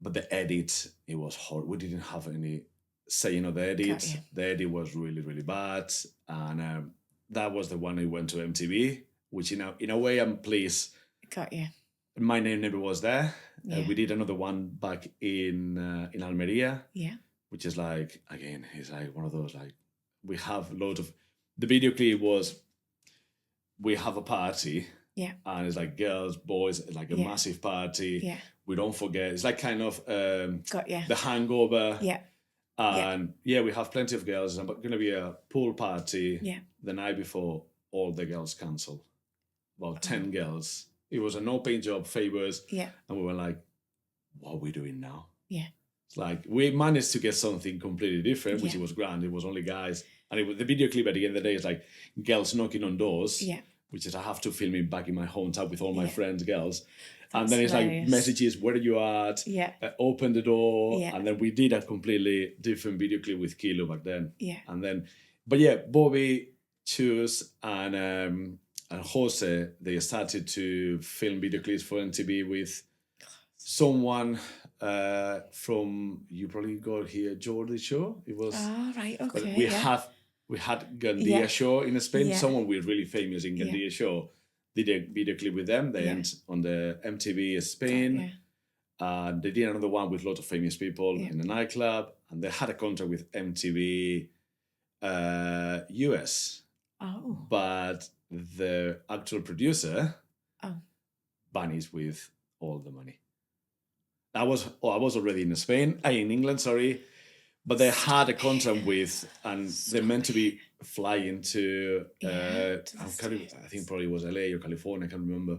But the edit, it was horrible. We didn't have any say in the edit. The edit was really, really bad. And that was the one I went to MTV, which in a way I'm pleased. Got you. My name never was there. Yeah. We did another one back in Almeria. Yeah. Which is like, again, it's like one of those, like, we have loads of, the video clip was, we have a party. Yeah. And it's like girls, boys, like a massive party. Yeah. We don't forget. It's like kind of The hangover. Yeah. And we have plenty of girls. It's going to be a pool party. Yeah. The night before, all the girls cancelled. About 10 girls. It was a no-pay job, favors. Yeah. And we were like, what are we doing now? Yeah. It's like, we managed to get something completely different, which it was grand. It was only guys. And the video clip at the end of the day is like girls knocking on doors. Yeah. Which is I have to film it back in my hometown with all my friends, girls. And That's then it's hilarious. like messages, where are you at? Yeah. Open the door. Yeah. And then we did a completely different video clip with Kilo back then. Yeah. And then, but yeah, Bobby, Chus, and Jose, they started to film video clips for MTV with someone from, you probably got here, Jordi Show. It was. Oh, right, okay. We had Gandia Show in Spain. Yeah. Someone we're really famous in Gandia Show did a video clip with them. They went on the MTV Spain. They did another one with lots of famous people in a nightclub. And they had a contract with MTV US. Oh. But the actual producer vanished with all the money. I was already in Spain, in England, sorry. But they had a contract with, and they're meant to be flying to I think probably it was LA or California, I can't remember.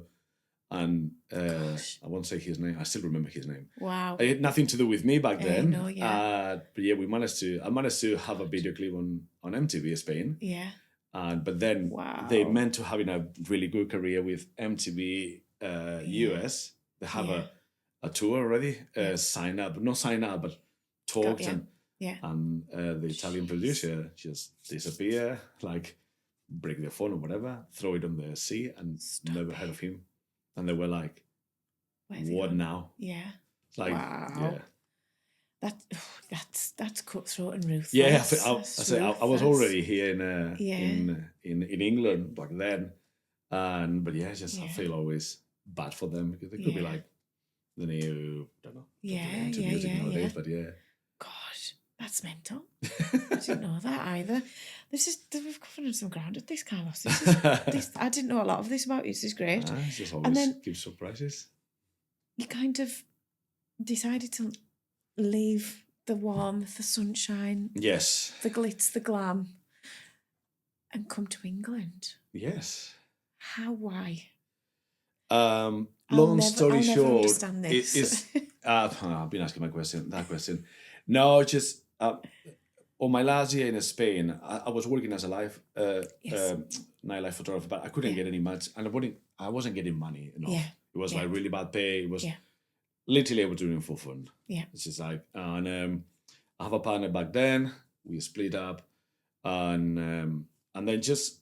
And I won't say his name. I still remember his name. Wow. It had nothing to do with me back then. No, but yeah, I managed to have a video clip on MTV Spain. Yeah. But then they meant to having a really good career with MTV US. They have a tour already. Not sign up, but talked and the Italian producer just disappear, like break their phone or whatever, throw it on the sea, and never heard of him. And they were like, "What now?" Yeah. Like, wow. That's cutthroat and ruthless. Yeah, I was already here in England back then, I feel always bad for them because they could be like the new, I don't know, music nowadays, but Gosh, that's mental. I didn't know that either. We've covered some ground at this, Carlos. I didn't know a lot of this about you. This is great. It's just always give surprises. You kind of decided to leave the warmth, the sunshine, yes, the glitz, the glam, and come to England. Yes. How? Why? Long story short, I've been asking that question. No, just on my last year in Spain, I was working as a nightlife photographer, but I couldn't get any much, and I wasn't getting money enough. Yeah. It was like really bad pay. It was literally I was doing it for fun. Yeah. It's just like, and I have a partner back then. We split up, and then just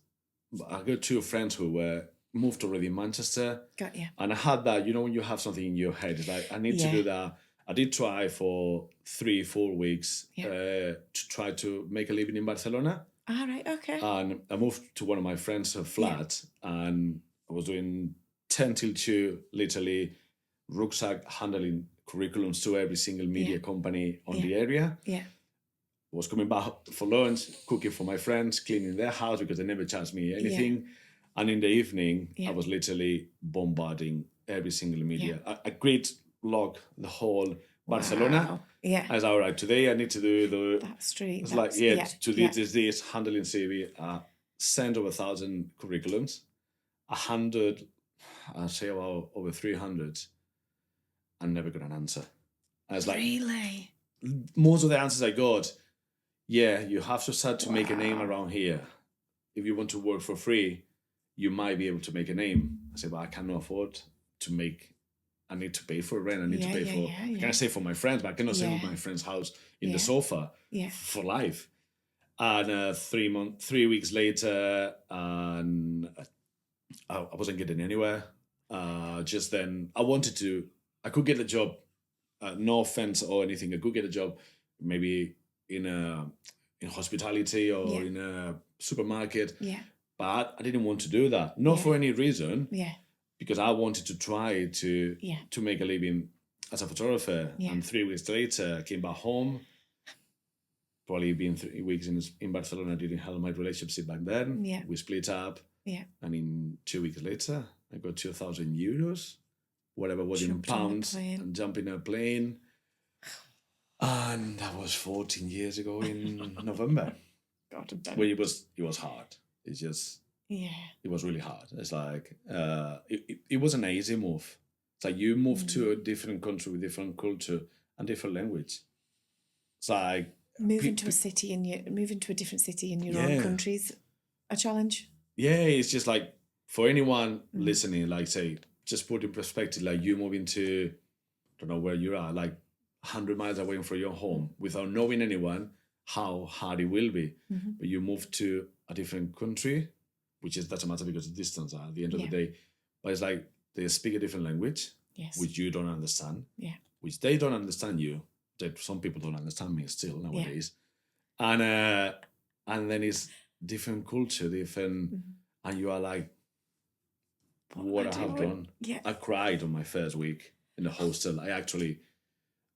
I got two friends who were moved already in Manchester. Got you. And I had that, when you have something in your head, it's like, I need to do that. I did try for 3-4 weeks to try to make a living in Barcelona. All right, okay. And I moved to one of my friends' flat, and I was doing 10 till 2, literally rucksack handling curriculums to every single media company on the area. Yeah. Was coming back for lunch, cooking for my friends, cleaning their house because they never charged me anything. And in the evening, I was literally bombarding every single media. A great log, the whole Barcelona. Wow. Yeah. I was all right, today I need to do that street. It's like, this, handling CV, send over 1,000 curriculums, 100, I'd say about over 300, and never got an answer. I was like, really? Most of the answers I got, you have to start to make a name around here. If you want to work for free, you might be able to make a name. I said, but I cannot afford to make. I need to pay for rent. I need to pay for. I can say for my friends, but I cannot stay with my friend's house in the sofa for life. And 3 weeks later, and I wasn't getting anywhere. Just then, I could get a job. No offense or anything. I could get a job, maybe in hospitality or in a supermarket. Yeah. But I didn't want to do that. Not for any reason. Yeah. Because I wanted to try to make a living as a photographer. Yeah. And 3 weeks later, I came back home. Probably been 3 weeks in Barcelona. I didn't have my relationship back then. Yeah. We split up. Yeah. And in 2 weeks later, I got 2,000 euros, whatever was in pounds, and jumped in a plane. And that was 14 years ago in November. God, well, it was hard. It's just, it was really hard. It's like, it was an easy move. It's like you move to a different country with different culture and different language. It's like moving to a different city in your own country's a challenge. Yeah, it's just like for anyone listening, like say, just put in perspective, like you moving to, I don't know where you are, like 100 miles away from your home without knowing anyone, how hard it will be. Mm-hmm. But you move to a different country, which doesn't matter because of distance at the end of the day. But it's like they speak a different language, which you don't understand, which they don't understand you. That some people don't understand me still nowadays. Yeah. And then it's different culture, different, and you are like, what I have done. Yeah. I cried on my first week in the hostel. I actually,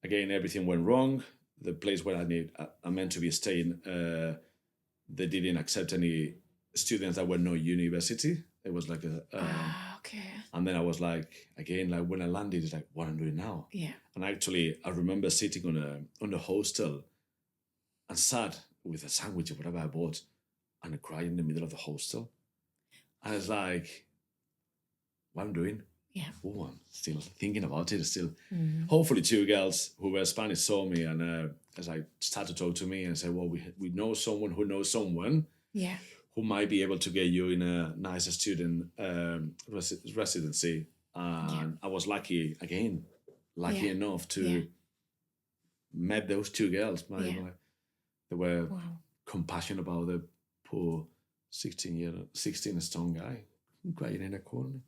again, everything went wrong. The place where I meant to be staying, they didn't accept any students that were no university. It was like okay. And then I was like, again, like when I landed, it's like, what I'm doing now? Yeah. And actually, I remember sitting on the hostel and sat with a sandwich or whatever I bought and I cried in the middle of the hostel. And I was like, what I'm doing? Yeah. Oh, I'm still thinking about it. Still, hopefully, two girls who were Spanish saw me, and as I started to talk to me and say, "Well, we know someone who knows someone, who might be able to get you in a nice student residency." And I was lucky enough to met those two girls. They were compassionate about the poor 16 stone guy crying in a corner.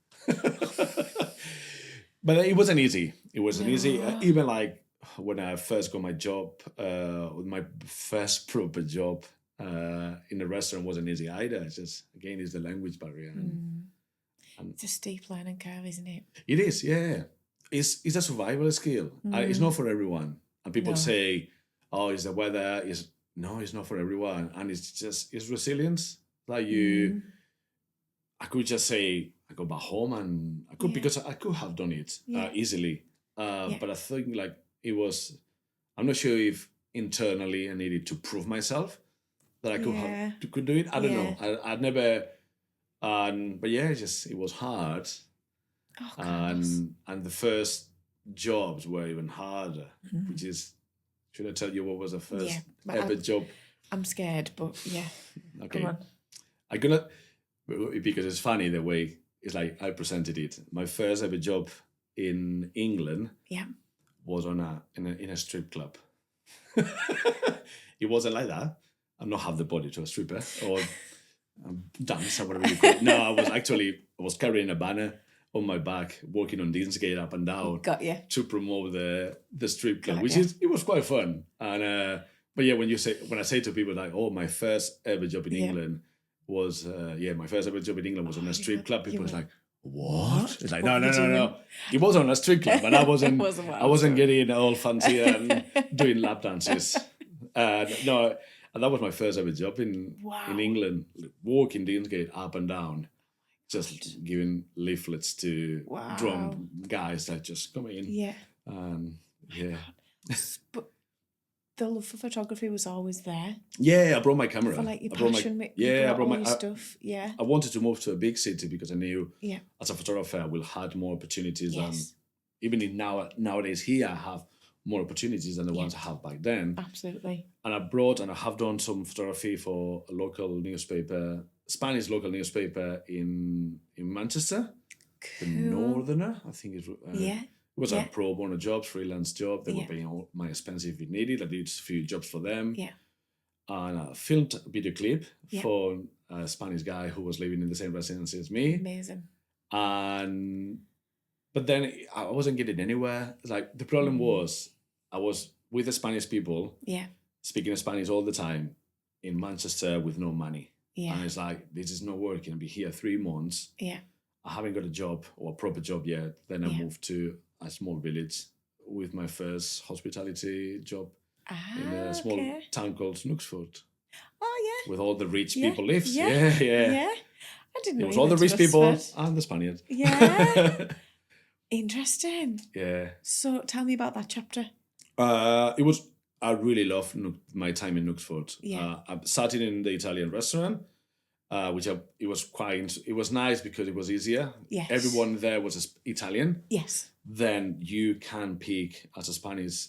But it wasn't easy. It wasn't easy. Even like when I first got my job, my first proper job in a restaurant wasn't easy either. It's just, again, it's the language barrier. And it's a steep learning curve, isn't it? It is, yeah. It's a survival skill. It's not for everyone. And people say, oh, it's the weather. No, it's not for everyone. And it's resilience. Like I could just say, I go back home and I could, because I could have done it easily. But I think like it was, I'm not sure if internally I needed to prove myself that I could do it. I don't know. I'd never, but it was hard. Oh, and the first jobs were even harder, which is, should I tell you what was the first ever job? I'm scared, but Okay. Come on. I'm gonna, because it's funny the way it's like I presented it. My first ever job in England was in a strip club. It wasn't like that. I'm not half the body to a stripper, dance or whatever you call it. No, I was carrying a banner on my back, walking on Deansgate up and down. Got you. To promote the strip club, Got it was quite fun. And but yeah, when I say to people like, oh, my first ever job in England was my first ever job in England was on a strip club. People was like, what? It's like, no. It was on a strip club, but I wasn't getting all fancy and doing lap dances. No, and that was my first ever job in England, walking Deansgate up and down, just giving leaflets to drunk guys that just come in. Yeah. Yeah. But the love for photography was always there. Yeah, I brought my camera. For like your passion, I brought my stuff. Yeah. I wanted to move to a big city because I knew as a photographer I will have more opportunities than even nowadays here I have more opportunities than the ones I have back then. Absolutely. And I have done some photography for a local newspaper, Spanish local newspaper in Manchester, the Northerner, I think it's It was a pro bono job, freelance job. They were paying all my expenses if needed. I did a few jobs for them. Yeah. And I filmed a video clip for a Spanish guy who was living in the same residency as me. Amazing. But then I wasn't getting anywhere. Like the problem was I was with the Spanish people, speaking Spanish all the time in Manchester with no money. Yeah. And it's like, this is not working. I'll be here 3 months. Yeah. I haven't got a job or a proper job yet. Then I moved to a small village with my first hospitality job in a small town called Snooksford. Oh, yeah. With all the rich people live. Yeah. I didn't know it was all the rich people and the Spaniards. Yeah. Interesting. Yeah. So tell me about that chapter. I really loved my time in Nooksford. Yeah. I started in the Italian restaurant, it was nice because it was easier. Yes. Everyone there was Italian. Yes. Then you can pick, as a Spanish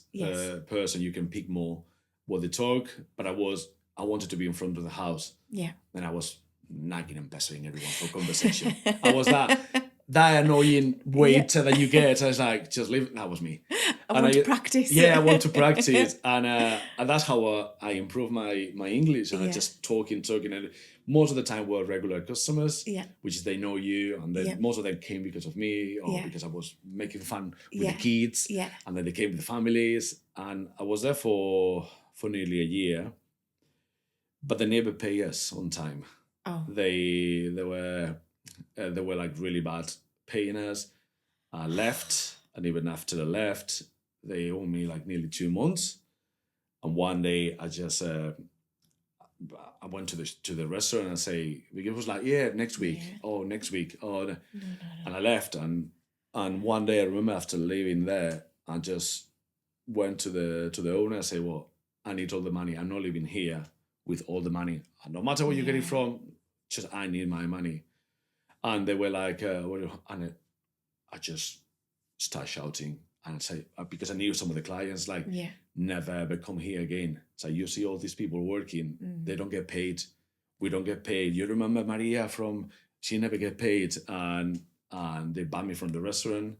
person, you can pick more what they talk. But I wanted to be in front of the house. Yeah. And I was nagging and pestering everyone for conversation. I was that annoying waiter that you get. I was like, just leave. That was me. I want to practice. Yeah, I want to practice. And that's how I improved my English. And I just talking. And most of the time were regular customers, which is they know you. And then most of them came because of me or because I was making fun with the kids. Yeah. And then they came with the families. And I was there for nearly a year. But they never pay us on time. Oh. They were like really bad paying us. I left, and even after I left, they owed me like nearly 2 months. And one day I just I went to the restaurant and it was like, next week. Yeah. Oh, next week. Oh, no. And I left, and one day I remember after leaving there, I just went to the owner and said, well, I need all the money. I'm not living here with all the money. And no matter where you get it from, just I need my money. And they were like, and I just started shouting and say, because I knew some of the clients, like, never ever come here again. So you see all these people working, they don't get paid. We don't get paid. You remember Maria she never get paid. And they banned me from the restaurant.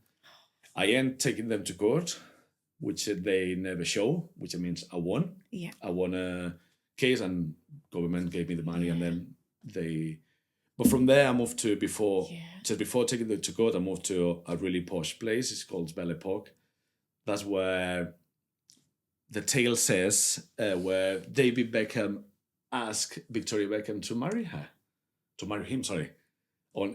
I ended taking them to court, which they never show, which means I won. Yeah. I won a case and government gave me the money and then but from there I moved to before taking them to court, I moved to a really posh place. It's called Belle Epoque. That's where the tale says where David Beckham asked Victoria Beckham to marry him.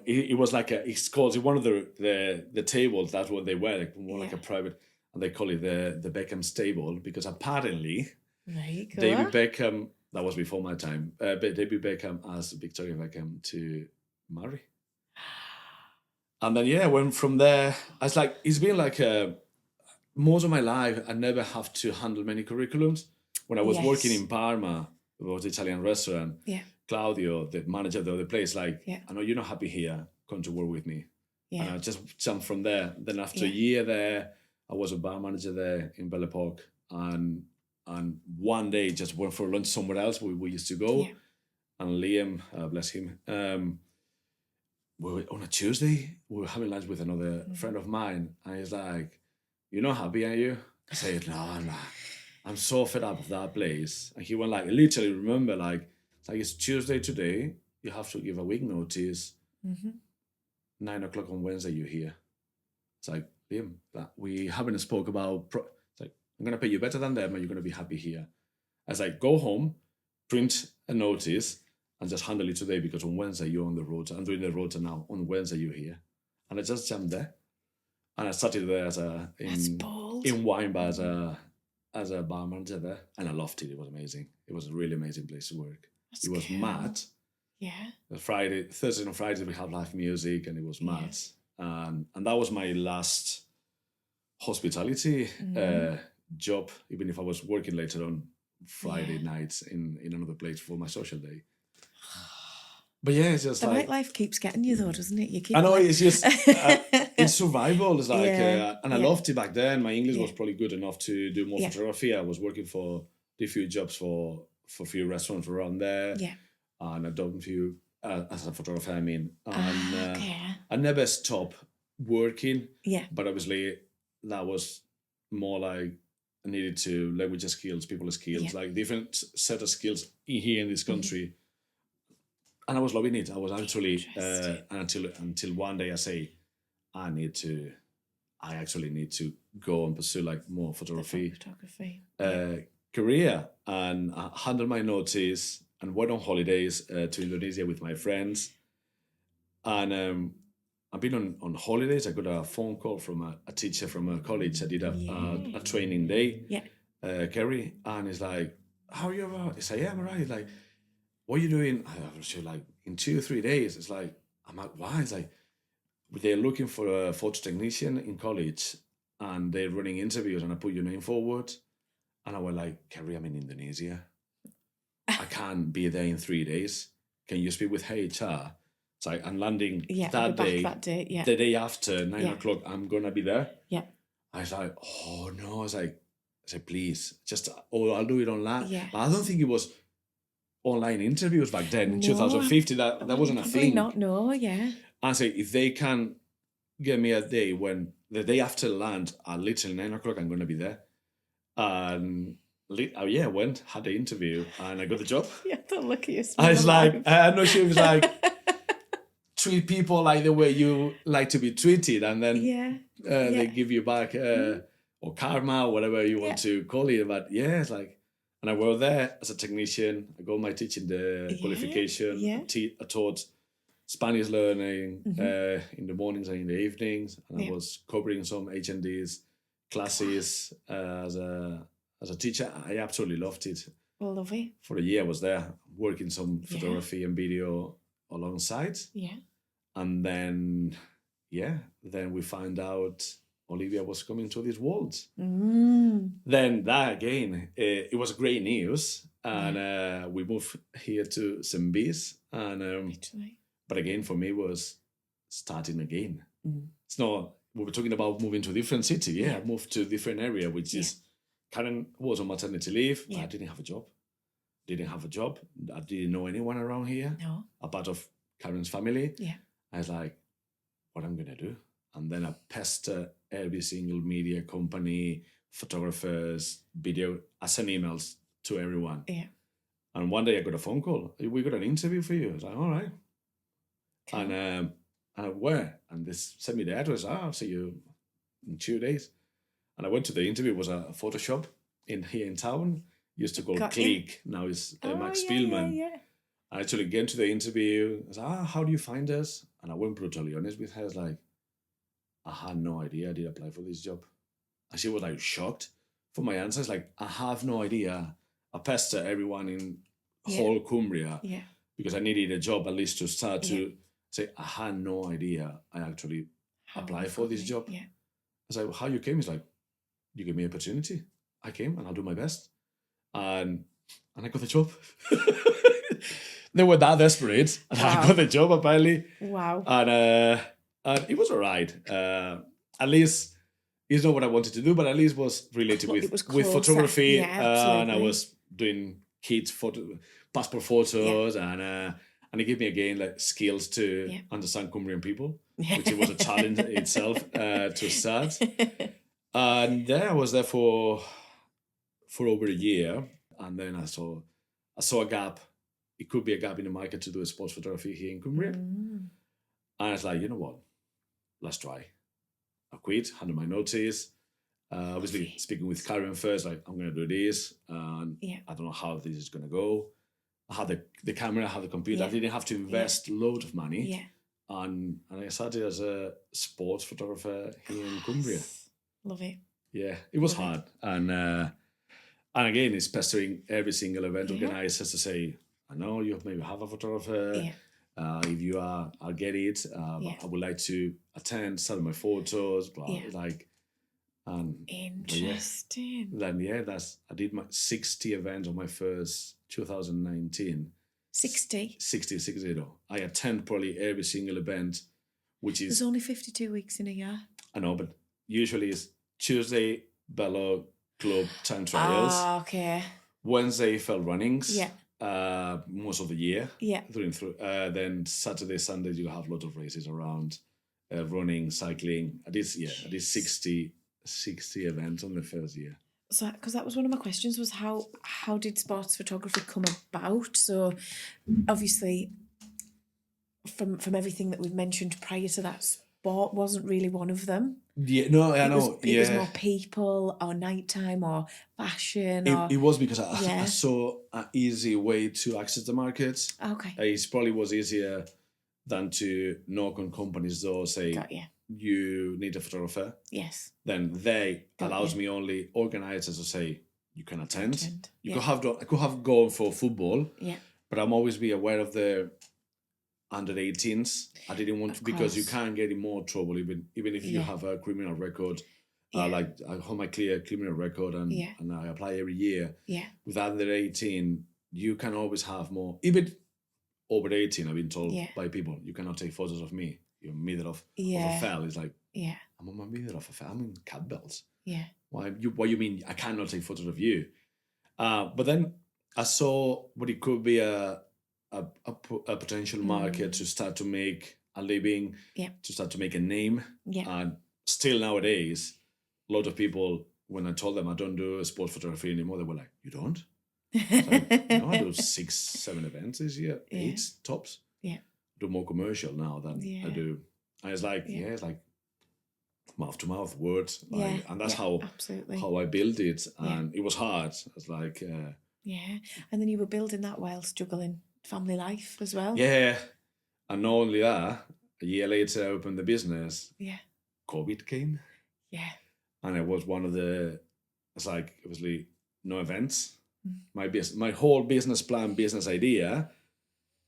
It was like it's called one of the tables. That's what they were, like more like a private, and they call it the Beckham's table because apparently David Beckham. That was before my time. But David Beckham asked Victoria Beckham to marry. And then, went from there. I was like, it's been like most of my life, I never have to handle many curriculums. When I was working in Parma, it was the Italian restaurant. Yeah. Claudio, the manager of the other place, I know you're not happy here. Come to work with me. Yeah. And I just jumped from there. Then after a year there, I was a bar manager there in Belle Epoque. And one day just went for lunch somewhere else where we used to go. Yeah. And Liam, bless him, on a Tuesday, we were having lunch with another friend of mine. And he's like, you're not happy, are you? I said, no. I'm so fed up of that place. And he went like, literally remember, it's Tuesday today. you have to give a week notice. 9 o'clock on Wednesday, you're here. It's like, Liam, we haven't spoke about, it's like, I'm going to pay you better than them and you're going to be happy here. I was like, go home, print a notice and just handle it today because on Wednesday you're on the road. I'm doing the road now. On Wednesday you're here. And I just jumped there. And I started there in wine bar as a bar manager there. And I loved it. It was amazing. It was a really amazing place to work. It was mad. Yeah. Thursday and Friday we had live music and it was mad. And that was my last hospitality job, even if I was working later on Friday nights in another place for my social day. But yeah, it's just the like nightlife keeps getting you though, doesn't it? You keep. I know it's just it's survival. It's like, and I loved it back then. My English was probably good enough to do more photography. I was working for a few jobs for a few restaurants around there. Yeah, and I've done a few as a photographer. I mean, and I never stopped working. Yeah, but obviously that was more like I needed to language skills, people skills, like different set of skills here in this country. And I was loving it. I was actually until one day I say I actually need to go and pursue like more photography career, and I handled my notice and went on holidays to Indonesia with my friends. And I've been on holidays. I got a phone call from a teacher from a college. I did a training day, Kerry, and it's like, how are you about? I say, yeah, I'm alright. Like, what are you doing? I was like, in 2 or 3 days. It's like, I'm like, why? It's like, they're looking for a photo technician in college and they're running interviews and I put your name forward. And I was like, Kerry, I'm in Indonesia. I can't be there in 3 days. Can you speak with HR? It's like, I'm landing that day. The day after, 9 o'clock, I'm going to be there. Yeah. I was like, oh no. I said, please, I'll do it online. Yeah. But I don't think it was online interviews back then in 2050. That wasn't a thing. Not, no, yeah. I say, if they can get me a day when the day after land at literally 9 o'clock, I'm going to be there. And went, had the interview, and I got the job. Yeah, don't look at you. I was like, I'm not sure it was like, treat people like the way you like to be treated, and then they give you back, or karma, or whatever you want to call it. But yeah, it's like, and I worked there as a technician. I got my teaching qualification. Yeah. I taught Spanish learning in the mornings and in the evenings. And I was covering some H&Ds classes as a teacher. I absolutely loved it. Lovely. For a year I was there, working some photography and video alongside. Yeah. And then we found out Olivia was coming to this world. Then that again, it was great news, and we moved here to St. Bees, and but again for me it was starting again. It's not. We were talking about moving to a different city. Yeah, I moved to a different area, which is Karen was on maternity leave. But I didn't have a job. I didn't know anyone around here. No, a part of Karen's family. Yeah, I was like, what I'm gonna do? And then I pestered every single media company, photographers, video. I sent emails to everyone. Yeah. And one day I got a phone call. We got an interview for you. I was like, all right. Cool. And where? And they sent me the address. I'll see you in 2 days. And I went to the interview. It was a photo shop here in town. Used to call Click. Now it's Max Spielman. Yeah. I actually get to the interview. I said, how do you find us? And I went brutally honest with her. I was like, I had no idea I did apply for this job. And she was like shocked for my answers. Like, I have no idea. I pestered everyone in whole Cumbria because I needed a job at least to start to say, I had no idea I actually applied for this job. Yeah. I was like, how you came? He's like, you gave me an opportunity. I came and I'll do my best. And I got the job. They were that desperate. And I got the job apparently. Wow. And it was all right. At least it's not what I wanted to do, but at least was related with photography. Yeah, and I was doing kids' passport photos, and it gave me again like skills to understand Cumbrian people, which it was a challenge itself to start. And then I was there for over a year, and then I saw a gap it could be a gap in the market to do a sports photography here in Cumbria. And I was like, you know what? Let's try. I quit, handed my notice. Obviously, speaking with Karen first, like, I'm going to do this. And I don't know how this is going to go. I had the camera, I had the computer. I didn't have to invest a load of money. Yeah. And I started as a sports photographer here in Cumbria. Love it. Yeah, it was hard. And again, it's pestering every single event organizer to say, I know you maybe have a photographer. Yeah. If you are, I'll get it. I would like to attend, sell my photos, blah, like. And interesting. Then I did my 60 events on my first 2019. 60? 60. I attend probably every single event, which is... There's only 52 weeks in a year. I know, but usually it's Tuesday, Bello Club time trials. Okay. Wednesday, fell runnings. Yeah. Most of the year. Yeah. Through and through. Then Saturday, Sunday, you have a lot of races around running, cycling. I did 60 events on the first year. So, because that was one of my questions, was how did sports photography come about? So, obviously, from everything that we've mentioned prior to that, sport wasn't really one of them. Yeah, no, I know. It was more people or nighttime or fashion. It was because I saw an easy way to access the market. Okay. It probably was easier than to knock on companies' doors, say, you need a photographer. Yes. Then they allows me only organizers to say, you can attend. I could have gone for football. Yeah. But I'm always be aware of the under 18s. I didn't want to, because you can't get in more trouble even if you have a criminal record. Like I hold my clear criminal record and I apply every year. Yeah. With under 18, you can always have more. Even over 18, I've been told by people, you cannot take photos of me. You're middle of a fell. It's like, I'm on my middle of a fell. I'm in cat belts. Yeah. What you mean I cannot take photos of you? But then I saw what it could be a potential market to start to make a living, to start to make a name. Yeah. And still nowadays, a lot of people, when I told them I don't do sports photography anymore, they were like, you don't? Like, no, I do 6-7 events this year, 8 tops. Yeah. Do more commercial now than I do. And it's like, it's like mouth to mouth words. Like, and that's how I built it. And it was hard. It's like... And then you were building that whilst juggling family life as well. Yeah. And not only that, a year later I opened the business. Yeah. COVID came. Yeah. And it was one of the... It's like, obviously, no events. My whole business plan, business idea...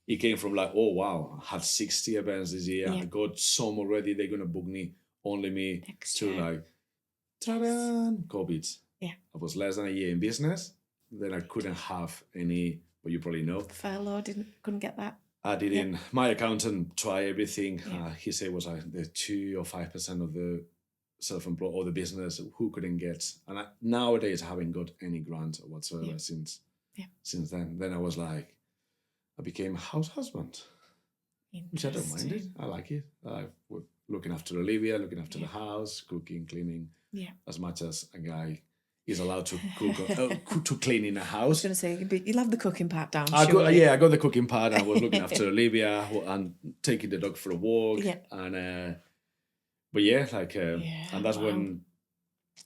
It came from like, oh, wow, I have 60 events this year. I got some already. They're going to book me, only me. Extra. To like, ta-da, COVID. Yeah. I was less than a year in business. Then I couldn't have any, what you probably know. Furlough, couldn't get that. I didn't. My accountant tried everything. He said it was like the 2 or 5% of the self-employed or the business who couldn't get. And nowadays I haven't got any grant whatsoever since then. Then I was like, I became a house husband, which I don't mind it. I like it. We're looking after Olivia, looking after the house, cooking, cleaning, as much as a guy is allowed to cook, to clean in a house. I was going to say, you'll have the cooking part down, I got the cooking part. I was looking after Olivia and taking the dog for a walk. Yeah. And, but and that's when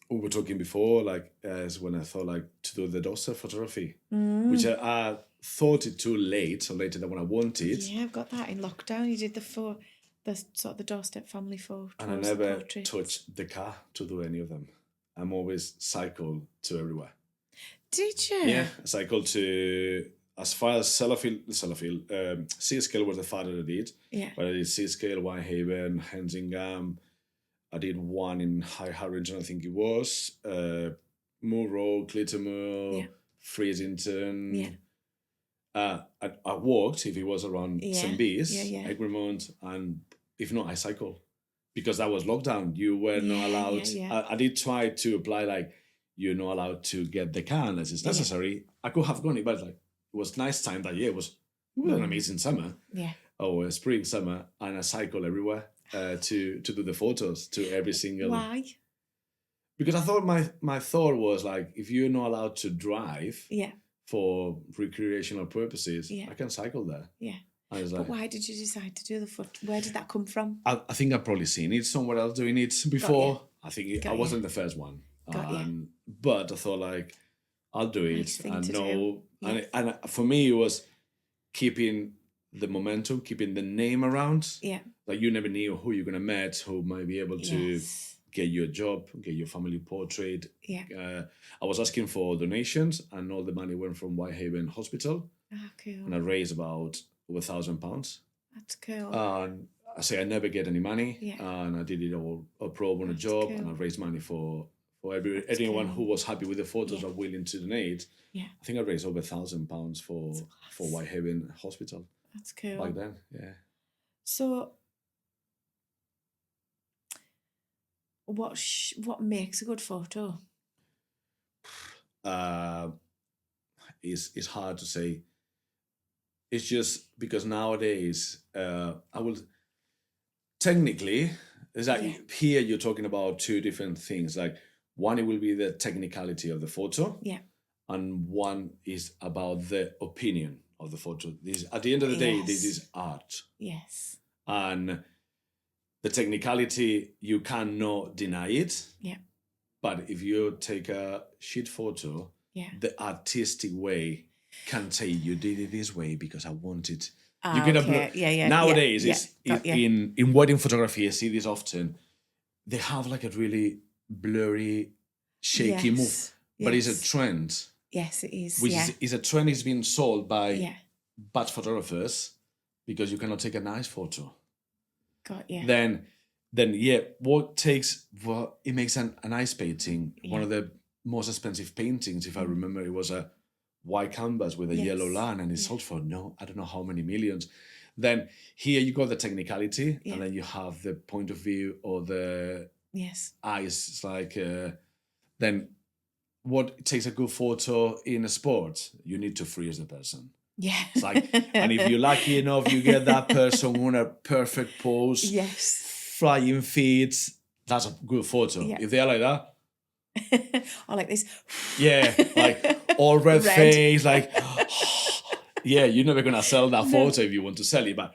we were talking before, like, is when I thought, like, to do the doorstep photography, which I thought it too late, so later than when I wanted. Yeah, I've got that in lockdown. You did the sort of the doorstep family photos. And I never touched the car to do any of them. I'm always cycled to everywhere. Did you? Yeah, I cycled to as far as Sellafield, Seascale was the farther I did. Yeah. But I did Seascale, Whitehaven, Hensingham. I did one in High Harrington, I think it was. Moore Road, Clittermoor, Freesington. Yeah. I walked if it was around St. Bees, Egremont, and if not, I cycle. Because that was lockdown. You were not allowed. I did try to apply, like, you're not allowed to get the car unless it's necessary. I could have gone, but like, it was nice time that year. It was an amazing summer. Yeah. Oh, spring, summer, and I cycle everywhere to do the photos to every single. Why? Because I thought my thought was like, if you're not allowed to drive, for recreational purposes, Yeah. I can cycle there. Yeah. I was But like, why did you decide to do the foot? Where did that come from? I think I've probably seen it somewhere else doing it before. I think Got I ya. wasn't the first one. Got ya. But I thought like, I'll do it. Nice thing And to no, do. Yeah. and for me, it was keeping the momentum, keeping the name around. Yeah. Like you never knew who you're going to meet, who might be able to Yes. get you a job, get your family portrait. Yeah. I was asking for donations and all the money went from Whitehaven Hospital. Ah, cool. And I raised about over £1,000. That's cool. And I say I never get any money. Yeah. And I did it all a pro bono That's job cool. and I raised money for anyone cool. who was happy with the photos or willing to donate. Yeah. I think I raised over £1,000 for Whitehaven Hospital That's cool. back then. Yeah. So, what makes a good photo? It's hard to say. It's just because nowadays, technically, it's like here you're talking about two different things. Like one, it will be the technicality of the photo. Yeah. And one is about the opinion of the photo. This, at the end of the day, this is art. Yes. And the technicality, you cannot deny it. Yeah. But if you take a shit photo, the artistic way can say you did it this way because I wanted. You get a nowadays it's in wedding photography. I see this often. They have like a really blurry, shaky move, but it's a trend. Yes, it is. Which is a trend is being sold by bad photographers because you cannot take a nice photo. Then it makes an ice painting one of the most expensive paintings. If I remember, it was a white canvas with a yellow line, and it sold for I don't know how many millions. Then here you got the technicality, and then you have the point of view or the eyes. It's like then what takes a good photo in a sport? You need to freeze the person. Yeah. It's like, and if you're lucky enough, you get that person on a perfect pose. Yes. Flying feet. That's a good photo. Yeah. If they're like that. Or like this. Yeah. Like all red face. Like, you're never going to sell that photo if you want to sell it. But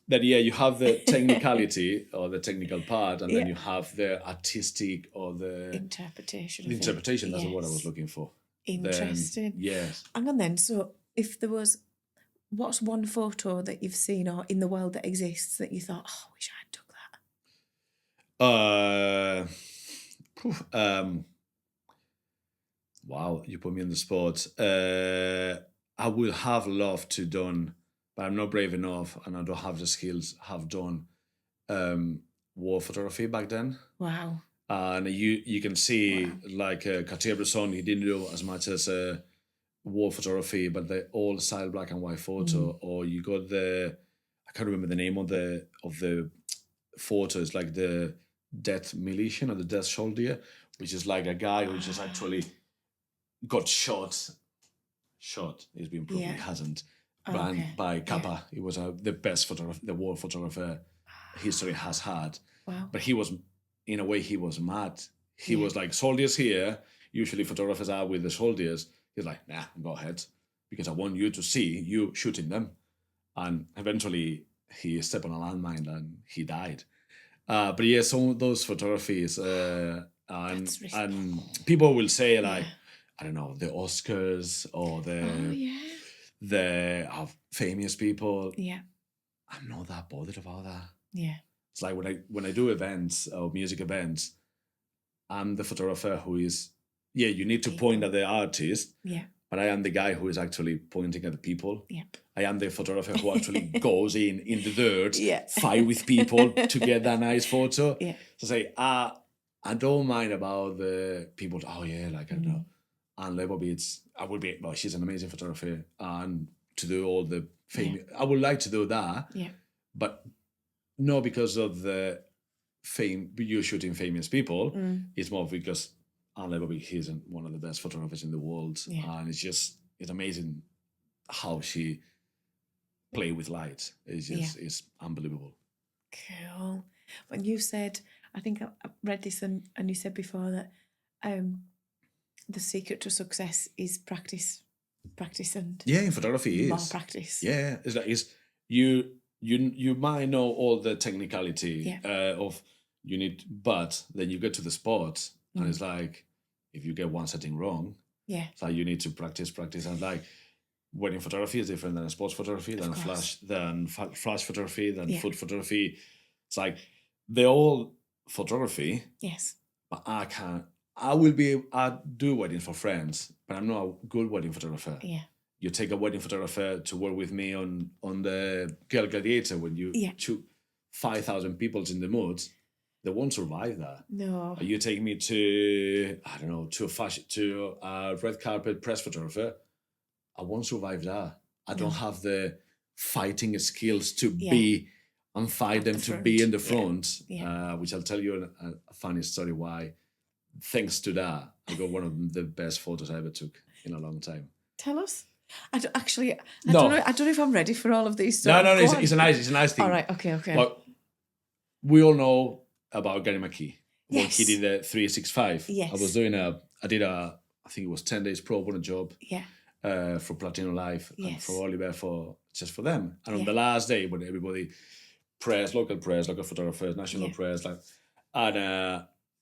then, you have the technicality or the technical part, and then you have the artistic or the interpretation. The interpretation, that's what I was looking for. Interesting. Then, yes. Hang on then. So if there was, what's one photo that you've seen or in the world that exists that you thought, oh, I wish I had took that? Wow, you put me on the spot. I would have loved to done, but I'm not brave enough and I don't have the skills, have done war photography back then. Wow. And you can see like Cartier-Bresson, he didn't do as much as war photography, but the all style black and white photo. Or you got I can't remember the name of the photo. It's like the death militia or the death soldier, which is like a guy who just actually got shot. He's been proven he hasn't. By Kappa. He was the best photographer, the war photographer history has had. Wow. But he was, in a way, he was mad. He was like, soldiers here, usually photographers are with the soldiers. He's like, nah, go ahead, because I want you to see you shooting them. And eventually he stepped on a landmine and he died. But some of those photographies, and people will say like, I don't know, the Oscars or the famous people. Yeah. I'm not that bothered about that. Yeah. It's like when I do events or music events, I'm the photographer who is, you need to point at the artist. Yeah. But I am the guy who is actually pointing at the people. Yeah. I am the photographer who actually goes in the dirt, fight with people to get that nice photo. Yeah. So say, I don't mind about the people. Oh yeah, like I don't know. And Leibovitz, I would be. Well, she's an amazing photographer, and to do all the fame, I would like to do that. Yeah. But not because of the fame. You're shooting famous people. It's more because Anne Leibovitz, he's one of the best photographers in the world, and it's amazing how she play with light. It's unbelievable. Cool. When you said, I think I read this and you said before that the secret to success is practice practice and in photography more is. practice. Yeah, it's like you might know all the technicality of you need, but then you get to the spot and it's like if you get one setting wrong, it's like you need to practice, and like wedding photography is different than sports photography, than flash photography, than food photography. It's like they're all photography. Yes. But I do weddings for friends, but I'm not a good wedding photographer. Yeah. You take a wedding photographer to work with me on the Girl Gladiator when you shoot 5,000 people in the mood, they won't survive that. No. You take me to a red carpet press photographer, I won't survive that. I don't have the fighting skills to be and fight them to be in the front, which I'll tell you a funny story why. Thanks to that, I got one of the best photos I ever took in a long time. Tell us. I don't know if I'm ready for all of these. No, it's a nice thing. All right, okay. But we all know about Gary McKee. When Yes. he did the 365. Yes. I did I think it was 10 days pro on a job. Yeah. For Platinum Life and for Oliver for them. And on Yeah. the last day when everybody local photographers, national press, like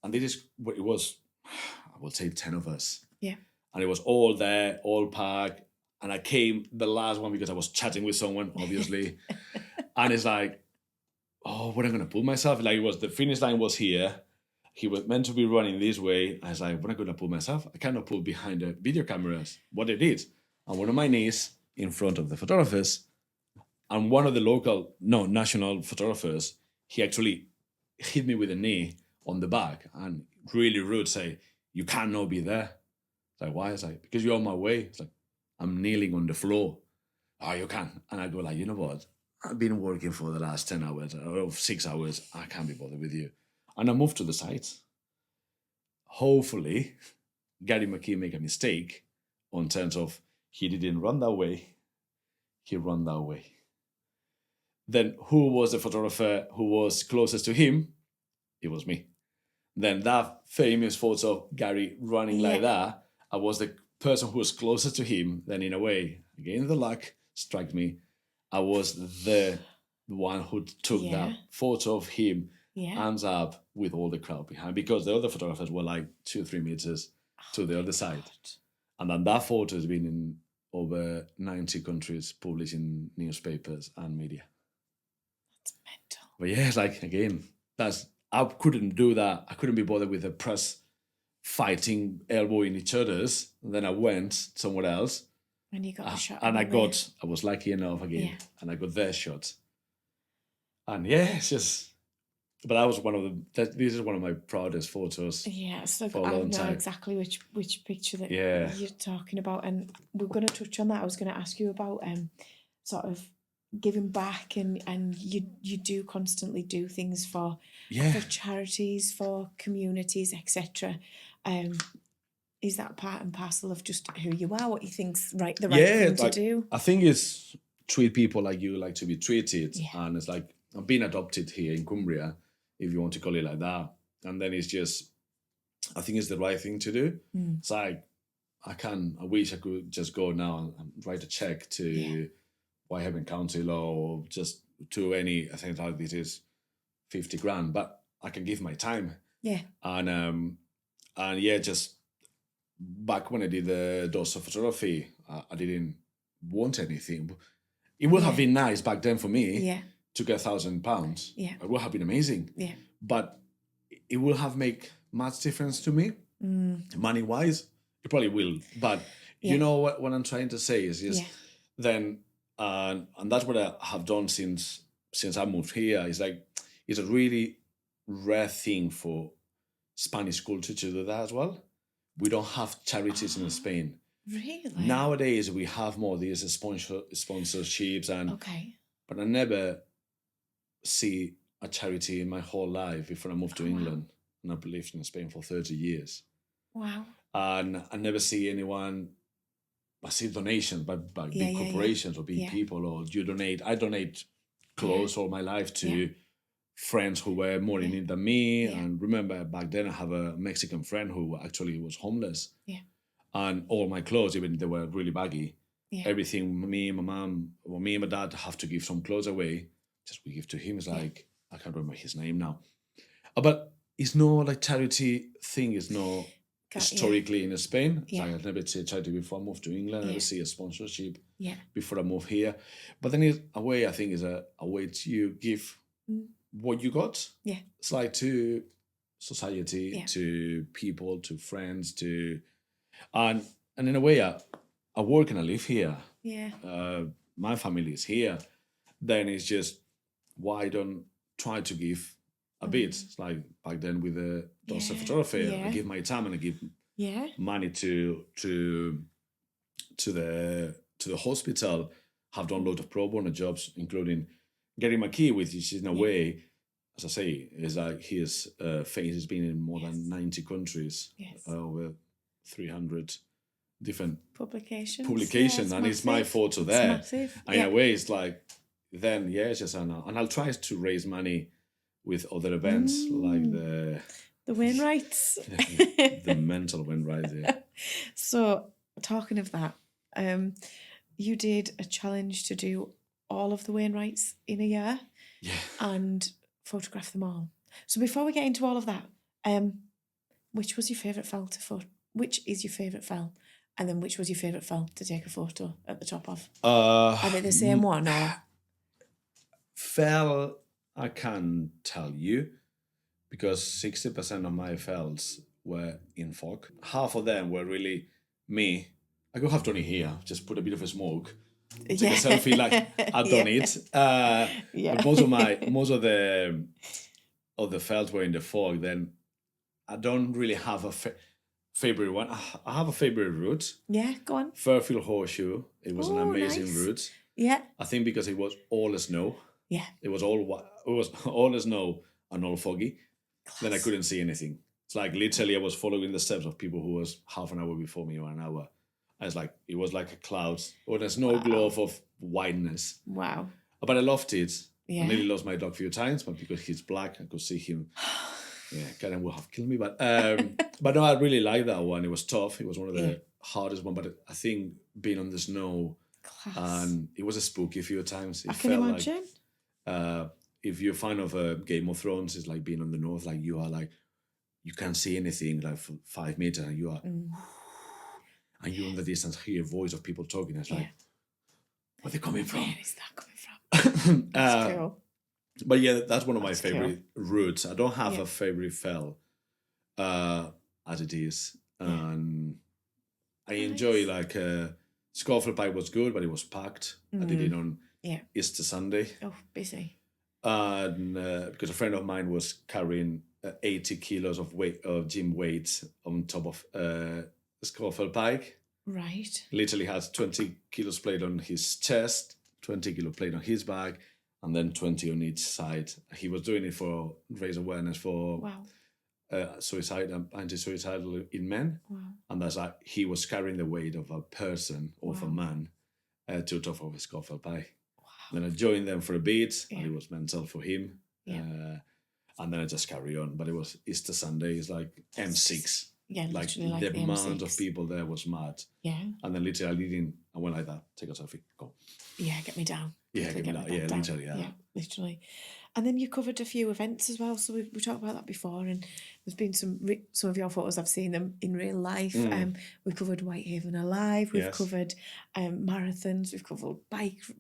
and this is what it was, I would say 10 of us. Yeah. And it was all there, all packed. And I came the last one because I was chatting with someone, obviously. And it's like, oh, what am I going to put myself? Like, it was the finish line was here. He was meant to be running this way. I was like, what am I going to put myself? I cannot put behind the video cameras. What I did, on one of my knees in front of the photographers, and one of the national photographers, he actually hit me with a knee on the back and really rude, say, you cannot be there. It's like, why? It's like, because you're on my way. It's like, I'm kneeling on the floor. Oh, you can. And I go like, you know what? I've been working for the last 10 hours or 6 hours. I can't be bothered with you. And I moved to the side. Hopefully, Gary McKee make a mistake on terms of he didn't run that way. He ran that way. Then who was the photographer who was closest to him? It was me. Then that famous photo of Gary running like that, I was the person who was closest to him. Then in a way, again, the luck struck me. I was the one who took that photo of him, hands up, with all the crowd behind, because the other photographers were like 2-3 meters to the other side. And then that photo has been in over 90 countries, published in newspapers and media. That's mental. But yeah, it's like, again, I couldn't do that. I couldn't be bothered with the press fighting, elbowing each other's. And then I went somewhere else. And you got a shot. And I was lucky enough again. Yeah. And I got their shot. And it's just, but that was this is one of my proudest photos. Yeah, so I know exactly which picture that you're talking about. And we're going to touch on that. I was going to ask you about sort of giving back, and you do constantly do things for charities, for communities, etc. Is that part and parcel of just who you are, what you think's the right thing to do? I think it's treat people like you like to be treated, and it's like I'm being adopted here in Cumbria, if you want to call it like that, and then it's just, I think it's the right thing to do. It's like I wish I could just go now and write a check to Whitehaven Council or just to any, I think like this is 50 grand, but I can give my time. Yeah. And just back when I did the dose of photography, I didn't want anything. It would have been nice back then for me to get £1,000. Yeah. It would have been amazing. Yeah. But it will have made much difference to me, money-wise. It probably will. But you know what I'm trying to say is just then, and that's what I have done since I moved here. Is like, it's a really rare thing for Spanish culture to do that as well. We don't have charities in Spain. Really? Nowadays we have more these sponsorships but I never see a charity in my whole life before I moved to England, and I've lived in Spain for 30 years. Wow. And I never see anyone. I see donations by big corporations or big people, or you donate. I donate clothes all my life to friends who were more in need than me. And remember, back then I have a Mexican friend who actually was homeless. Yeah. And all my clothes, even if they were really baggy, Yeah. everything me and my mom, or me and my dad have to give some clothes away. Just we give to him. It's like, I can't remember his name now. But it's no like charity thing. It's no historically in Spain. Yeah. Like I've never seen charity before I moved to England. I never see a sponsorship Yeah. before I moved here. But then it's a way, I think, is a way to give what you got. Yeah. It's like to society, to people, to friends, to and in a way I work and I live here. Yeah. My family is here. Then it's just why don't try to give a bit. It's like back then with the Dose photography, I give my time and I give money to the hospital. Have done a lot of pro bono jobs, including getting my key, which is in a way, as I say, is like his face has been in more than 90 countries, over 300 different publications, and it's my photo there. It's massive. And in a way, it's like then it's just and I'll try to raise money with other events like the Wainwrights, the mental Wainwrights. Yeah. So talking of that, you did a challenge to do all of the Wainwrights in a year, and photograph them all. So before we get into all of that, which was your favourite fell to photo? Which is your favourite fell? And then which was your favourite fell to take a photo at the top of? Are they the same one or? Fell, I can't tell you, because 60% of my fells were in fog. Half of them were really me. I go have done it here, just put a bit of a smoke, take a selfie like I've done it. But most of the fells were in the fog. Then I don't really have a favorite one. I have a favorite route. Yeah, go on. Fairfield Horseshoe. It was an amazing route. Yeah. I think because it was all snow. Yeah. It was all snow and all foggy. Class. Then I couldn't see anything. It's like literally I was following the steps of people who was half an hour before me or an hour. It was like a cloud or there's no glove of whiteness. Wow. But I loved it. Yeah. I nearly lost my dog a few times, but because he's black, I could see him. Yeah, Karen would have killed me. But no, I really liked that one. It was tough. It was one of the hardest one. But I think being on the snow, and it was a spooky few times. I can imagine. Like, if you're a fan of Game of Thrones, it's like being on the north. Like you are like, you can't see anything like for 5 meters, and you are, and you're in the distance hear voice of people talking. It's like, where are they coming from? Where is that coming from? That's cool. But yeah, that's one of my favorite routes. I don't have a favorite fell, as it is, and I enjoy like Scafell Pike was good, but it was packed. I did it on Easter Sunday. Oh, busy. And because a friend of mine was carrying 80 kilos of gym weights on top of Scafell Pike. Right. Literally has 20 kilos plate on his chest, 20 kilo plate on his back, and then 20 on each side. He was doing it for raise awareness for suicide and anti-suicidal in men. Wow. And that's like he was carrying the weight of a person or of a man to top of his Scafell Pike. Then I joined them for a bit, and it was mental for him. And then I just carry on. But it was Easter Sunday, it's like M6. Yeah, like the amount of people there was mad. Yeah. And then literally I went like that, take a selfie, go. Yeah, get me down. Yeah, get me down. Yeah, literally, Yeah, literally. And then you covered a few events as well. So we talked about that before, and there's been some of your photos, I've seen them in real life. We've covered Whitehaven Alive. We've covered marathons. We've covered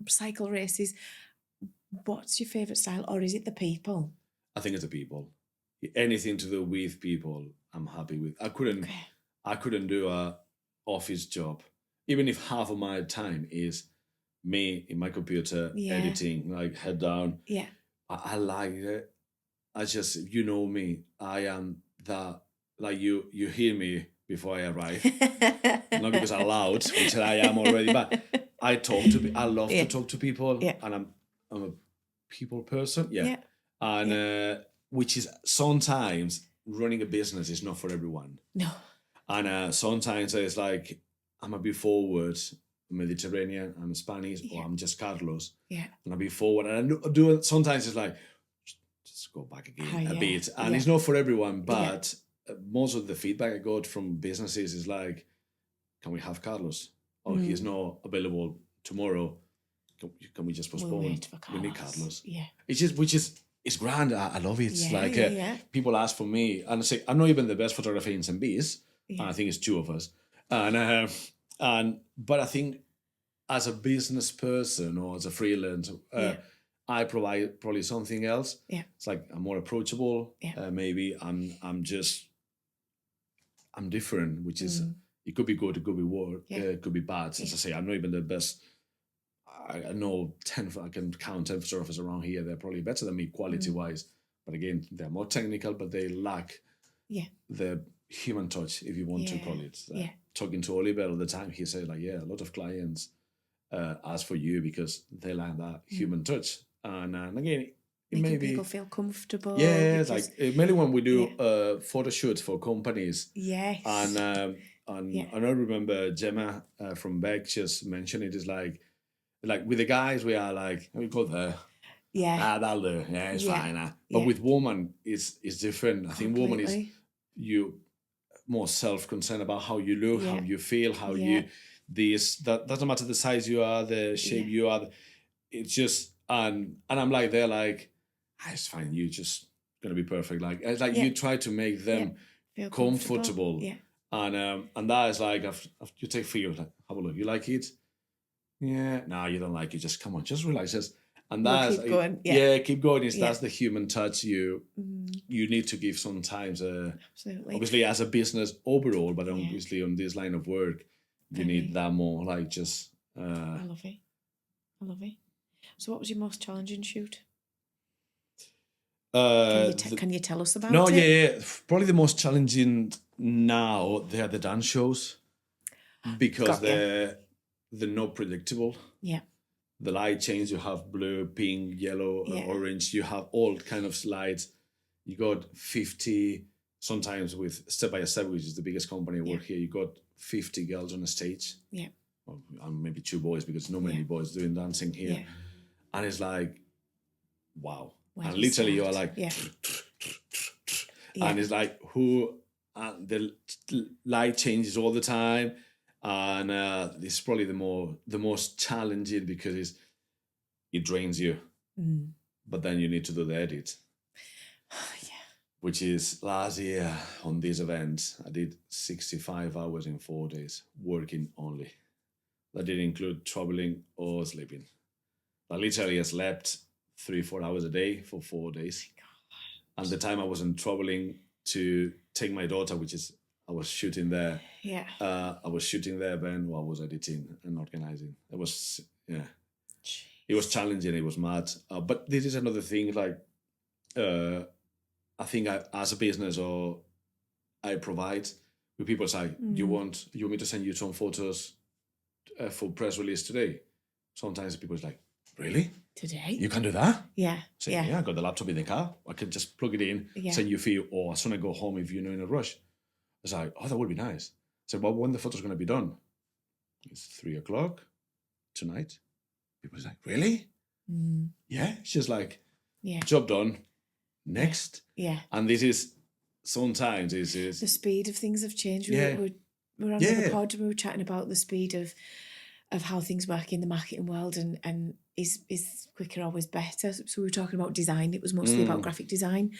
cycle races. What's your favourite style, or is it the people? I think it's the people. Anything to do with people, I'm happy with. I couldn't do a office job, even if half of my time is me in my computer editing, like head down. Yeah. I like it. I just, you know me, I am that, like you hear me before I arrive. Not because I'm loud, which I am already, but I love to talk to people, and I'm a people person. Yeah. And which is sometimes running a business is not for everyone. No. And sometimes it's like, I'm a bit forward, Mediterranean, I'm Spanish, or I'm just Carlos. Yeah. And I'll be forward. And I do it. Sometimes it's like, just go back again a bit. And it's not for everyone, but most of the feedback I got from businesses is like, can we have Carlos? Oh, he's not available tomorrow. Can we just postpone? We'll wait for We need Carlos. Carlos. Yeah. It's grand. I love it. Yeah, Like people ask for me, and I say I'm not even the best photographer in St. Bees. Yeah. And I think it's two of us. But I think as a business person or as a freelance, I provide probably something else. Yeah. It's like I'm more approachable. Yeah. Maybe I'm different, which is it could be good, it could be work, it could be bad. As I say, I'm not even the best. I know I can count 10 photographers around here. They're probably better than me quality wise. But again, they're more technical, but they lack the human touch, if you want to call it. Talking to Oliver all the time, he said like, a lot of clients ask for you because they lack that human touch. And again, it may be people feel comfortable. Yeah, because, like mainly when we do photo shoots for companies. Yes. And I remember Gemma from Beck just mentioned it is like with the guys we are like we go there. Yeah. That'll do. Yeah, it's fine. But with woman it's different. I think woman is you more self-concerned about how you look, how you feel, how you that doesn't matter the size you are, the shape you are. It's just and I'm like they're like it's fine, you just gonna be perfect. Like it's like you try to make them feel comfortable. And that is like after you take photos, like have a look. You like it? Yeah. No, you don't like it. Just come on, just relax. And that's keep going. Keep going. That's the human touch you need to give sometimes. Absolutely. Obviously, as a business overall, but obviously on this line of work, you need that more. Like just. I love it. So, what was your most challenging shoot? Can you tell us about it? No, probably the most challenging now. They are the dance shows because they're not predictable. Yeah. The light change, you have blue, pink, yellow, orange. You have all kind of slides. You got 50, sometimes with Step by Step, which is the biggest company I work here, you got 50 girls on a stage. Yeah. Well, and maybe 2 boys because not many boys doing dancing here. Yeah. And it's like, wow. And literally you are like, and it's like the light changes all the time. And this is probably the most challenging because it drains you. But then you need to do the edit. Which is last year on this event, I did 65 hours in 4 days, working only. That didn't include traveling or sleeping. I literally slept 3-4 hours a day for 4 days. And the time I wasn't traveling to take my daughter, I was shooting there. Yeah. I was shooting there then while I was editing and organizing. It was, it was challenging. It was mad. But this is another thing, like, I think as a business I provide with people say, you want me to send you some photos for press release today? Sometimes people is like, really? Today? You can do that? Yeah. Say, I got the laptop in the car. I can just plug it in, send you a few, or as soon as I go home if you're not in a rush. I was like, that would be nice. I said, well, when the photo's going to be done? It's 3:00 tonight. People are like, really? Yeah. It's just like, job done. Next. Yeah. And this is sometimes is the speed of things have changed. We're on the pod. We were chatting about the speed of how things work in the marketing world, and is quicker always better. So we were talking about design. It was mostly about graphic design,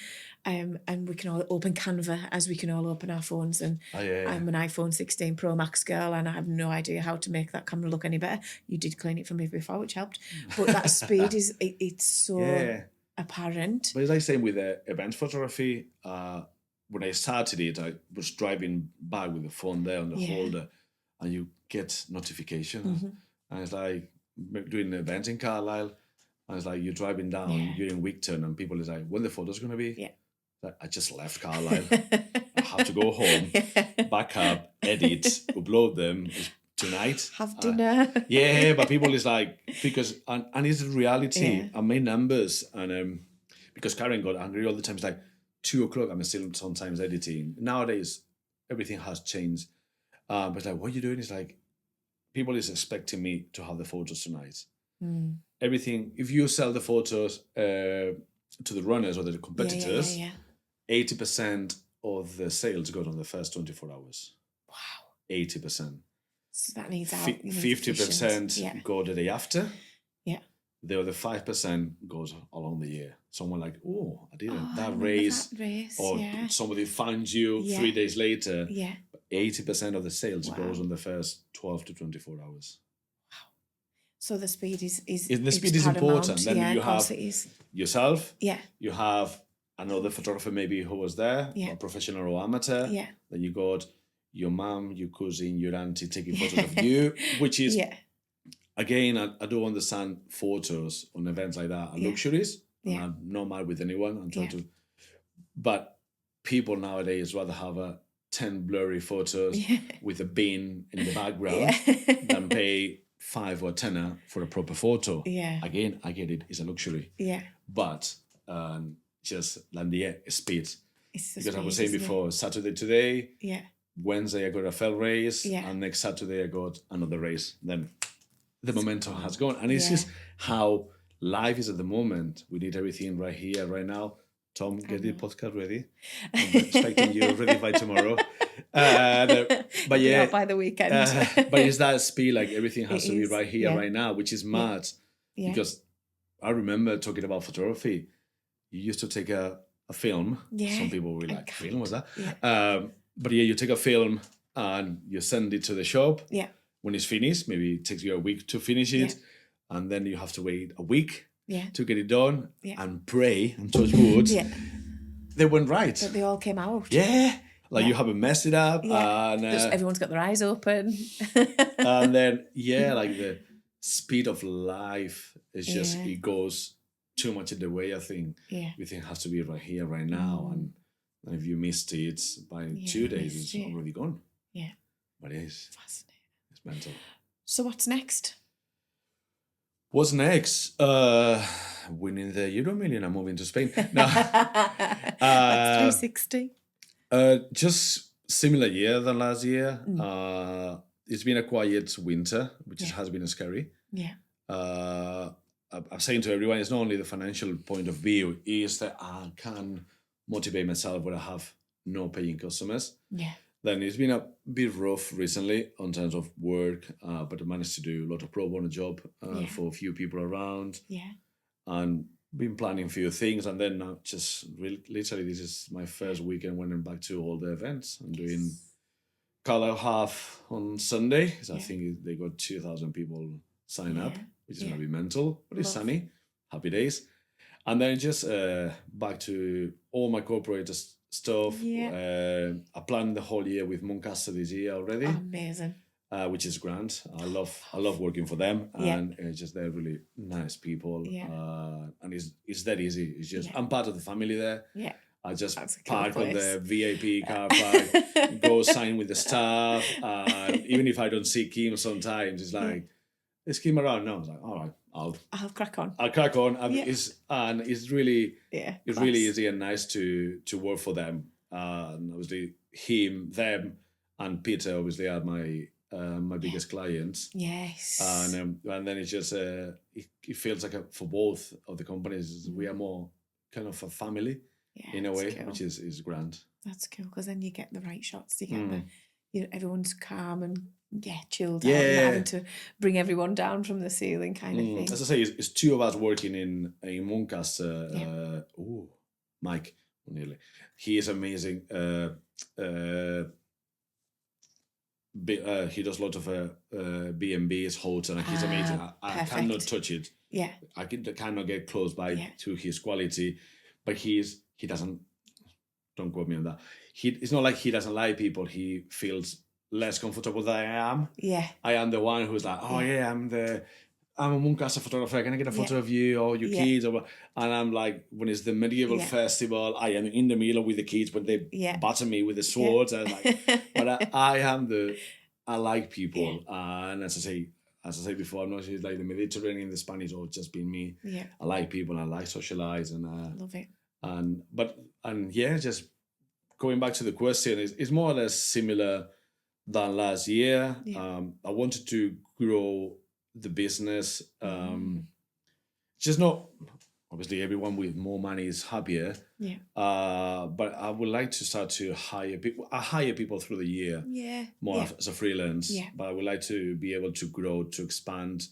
and we can all open Canva as we can all open our phones. And I'm an iPhone 16 Pro Max girl, and I have no idea how to make that camera look any better. You did clean it for me before, which helped. But that speed it's so apparent. But it's like saying with event photography. When I started it, I was driving by with the phone there on the holder, and you get notification, and it's like doing an event in Carlisle, and it's like you're driving down, you're in Wigton, and people is like, when the photo's going to be? Yeah. Like, I just left Carlisle. I have to go home, back up, edit, upload them tonight. Have dinner. But people is like, because, and it's reality, I made numbers, and because Karen got angry all the time, it's like, 2:00, I'm still sometimes editing. Nowadays, everything has changed. But it's like, what are you doing? It's like, people is expecting me to have the photos tonight. Everything, if you sell the photos to the runners or the competitors, 80% of the sales go on the first 24 hours. Wow. 80%. So that needs out. 50% go the day after. Yeah. The other 5% goes along the year. Someone like, oh, I didn't. I that remember race. that race, Or somebody finds you 3 days later. Yeah. 80% of the sales goes on the first 12 to 24 hours. So the speed is the speed is important. Then you have yourself. Yeah. You have another photographer maybe who was there, a professional or amateur. Yeah. Then you got your mom, your cousin, your auntie taking photos of you, which is, again, I do understand photos on events like that are luxuries. And I'm not mad with anyone. I'm trying to, but people nowadays rather have 10 blurry photos with a bin in the background than pay 5 or 10 for a proper photo. Yeah. Again, I get it. It's a luxury. Yeah. But just like the speed. Because I was saying isn't before, Saturday today. Yeah. Wednesday I got a fell race. Yeah. And next Saturday I got another race. Then the momentum has gone. And it's just how life is at the moment. We need everything right here, right now. Tom, get the podcast ready. I'm expecting you ready by tomorrow. But yeah, by the weekend. But it's that speed, like everything has to be right here, right now, which is mad. Yeah. Because I remember talking about photography. You used to take a film. Yeah. Some people were like, film was that? Yeah. But yeah, you take a film and you send it to the shop. Yeah. When it's finished, maybe it takes you a week to finish it. Yeah. And then you have to wait a week to get it done and pray and touch wood. They went right. But they all came out. Yeah. Like you haven't messed it up. Yeah. And everyone's got their eyes open. And then, like the speed of life is just, it goes too much in the way, I think. Yeah. Everything has to be right here, right now. And if you missed it by 2 days, it's already gone. Yeah. But it is. Fascinating. It's mental. So what's next? What's next? Winning the Euro Million and moving to Spain. No. 360. Just similar year than last year. It's been a quiet winter, which has been scary. Yeah. I'm saying to everyone, it's not only the financial point of view, is that I can motivate myself when I have no paying customers. Yeah. Then it's been a bit rough recently in terms of work, but I managed to do a lot of pro bono job for a few people around. Yeah. And been planning a few things, and then now just literally this is my first weekend when I'm back to all the events. I'm doing Color Half on Sunday. So I think they got 2,000 people sign up, which is going to be mental, but it's sunny, happy days. And then just back to all my corporate stuff. Yeah. I planned the whole year with Muncaster this year already. Amazing. Which is grand. I love working for them, and it's just they're really nice people. Yeah. And it's that easy. It's just I'm part of the family there. Yeah. I just park on the VIP car park, go sign with the staff. Even if I don't see Kim sometimes, it's like, is Kim around? No, I was like, all right, I'll crack on. I'll crack on. It's really really easy and nice to work for them. And obviously him, them, and Peter obviously are my biggest clients. Yes. And then it's just it feels like for both of the companies we are more kind of a family in a way, cool. Which is grand. That's cool because then you get the right shots. You get everyone's calm and chilled out. You're not having to bring everyone down from the ceiling kind of thing. As I say, it's two of us working in Muncaster. Mike O'Neilly. He is amazing. He does a lot of B&B's, hotel, and he's amazing. I cannot touch it. Yeah, I cannot get close by to his quality, but he doesn't. Don't quote me on that. It's not like he doesn't like people. He feels less comfortable than I am. Yeah, I am the one who's like, I'm a Muncaster photographer. Can I get a photo of you or your kids? And I'm like, when it's the medieval festival, I am in the middle with the kids, but they batter me with the swords. And like, but I like people. And as I say before, I'm not sure it's like the Mediterranean, the Spanish, or just being me. Yeah. I like people. I like socialize, and love it. Just going back to the question, it's more or less similar than last year. Yeah. I wanted to grow the business, just not obviously everyone with more money is happier. Yeah. But I would like to start to hire people. I hire people through the year. Yeah. More Yeah. as a freelance. Yeah. But I would like to be able to grow, to expand,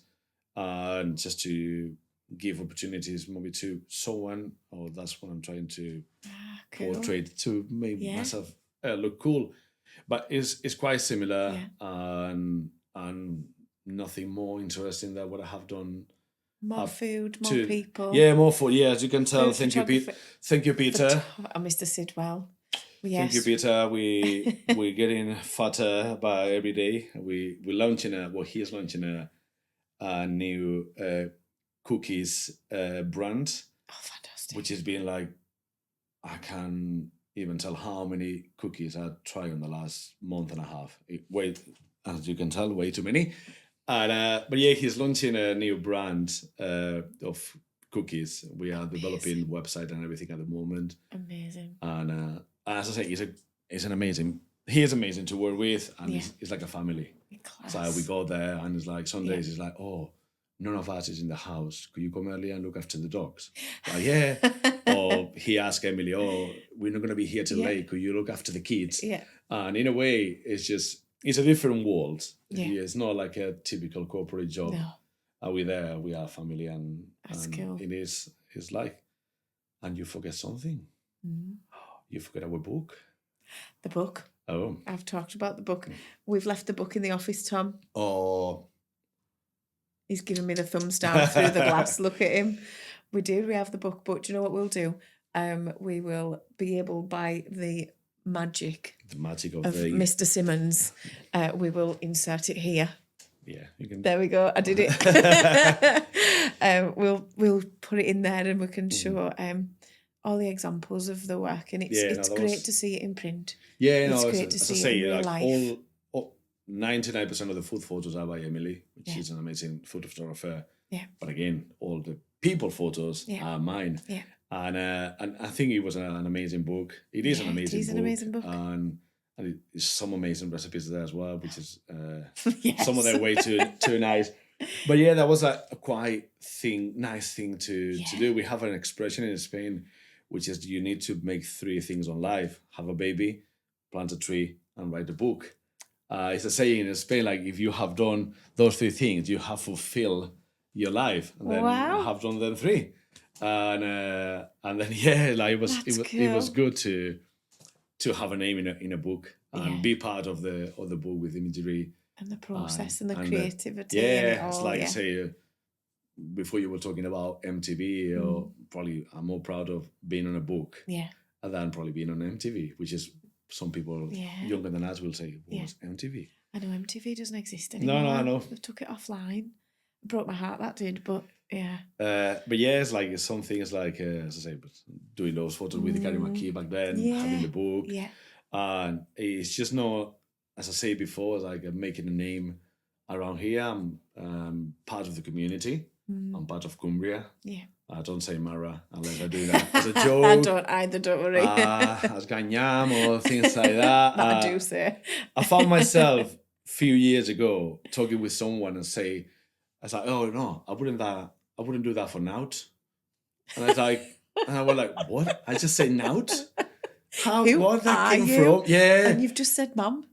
and just to give opportunities maybe to someone. Or that's what I'm trying to Cool. portray to make Yeah. myself look cool. But it's quite similar, Yeah. and nothing more interesting than what I have done. More food, more people. Yeah, more food. Yeah, as you can tell. Food Thank you, Pete. Thank you, Peter. Mr. Sidwell. Yes. Thank you, Peter. We're getting fatter by every day. We're launching he's launching a new cookies brand. Oh, fantastic. Which has been like, I can't even tell how many cookies I tried in the last month and a half. As you can tell, way too many. And but yeah, he's launching a new brand of cookies. We are developing website and everything at the moment. Amazing. And as I say, he's amazing to work with, and he's like a family. Class. So we go there, and it's like some days it's like, oh, none of us is in the house. Could you come early and look after the dogs? Like, yeah. Or he asked Emily, oh, we're not going to be here till late. Could you look after the kids? Yeah. And in a way, it's a different world. Yeah. It's not like a typical corporate job. No. We're there, we are family, and cool. it's like, and you forget something. Mm. You forget our book. The book. Oh. I've talked about the book. We've left the book in the office, Tom. Oh. He's giving me the thumbs down through the glass. Look at him. We have the book, but do you know what we'll do? We will be able, by the magic of Mr. Simmons, we will insert it here. Yeah, you can. There we go. I did it. We'll put it in there, and we can show all the examples of the work, and it's great to see it in print. Yeah, it's great to see it in real life. 99% of the food photos are by Emily, which is an amazing photo photographer. Yeah. But again, all the people photos are mine. Yeah. And I think it was an amazing book. It is an amazing book. It is an amazing book. And it's some amazing recipes there as well, which is some of them way too nice. But yeah, that was a quite nice thing to do. We have an expression in Spain, which is you need to make 3 things on life: have a baby, plant a tree, and write a book. It's a saying in Spain, like, if you have done those 3 things, you have fulfilled your life, and then you have done them 3. And then like it was good to have a name in a book and be part of the book with imagery and the process and the creativity. It's like say before you were talking about MTV, or probably I'm more proud of being on a book than probably being on MTV, which is some people younger than us will say, what's MTV? I know MTV doesn't exist anymore. No, I know. They took it offline. It broke my heart, that did, but yeah. But yeah, it's like some things like, as I say, doing those photos with Gary McKee back then, having the book. Yeah. And it's just not, as I said before, it's like making a name around here. I'm part of the community. I'm part of Cumbria. Yeah. I don't say Mara unless I do that as a joke. I don't either, don't worry. As Ganyam or things like that. I do say. I found myself a few years ago talking with someone and say, I was like, oh no, I wouldn't do that for Nout. And I was like, what? I just say Nout? What that came from? Yeah. And you've just said mum.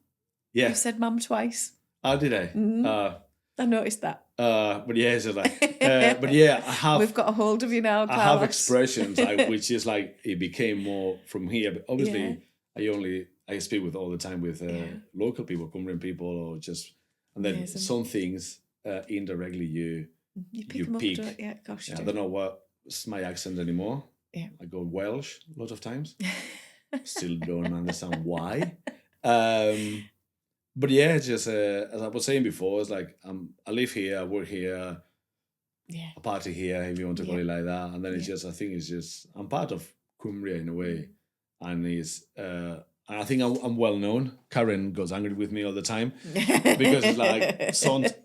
Yeah. You've said mum twice. Oh, did I? I noticed that. But yeah, it's like, but yeah, I have. We've got a hold of you now, Carlos. I have expressions which is like it became more from here. But obviously, I speak with all the time with local people, Cumbrian people, or just and then some things indirectly you pick. Up, yeah, gosh, I don't know what's my accent anymore. Yeah, I go Welsh a lot of times. Still don't understand why. But yeah, just as I was saying before, it's like I live here, I work here, I party here, if you want to call it like that. And then it's just, I think it's just, I'm part of Cumbria in a way. And it's, I think I'm well known. Karen goes angry with me all the time because it's like,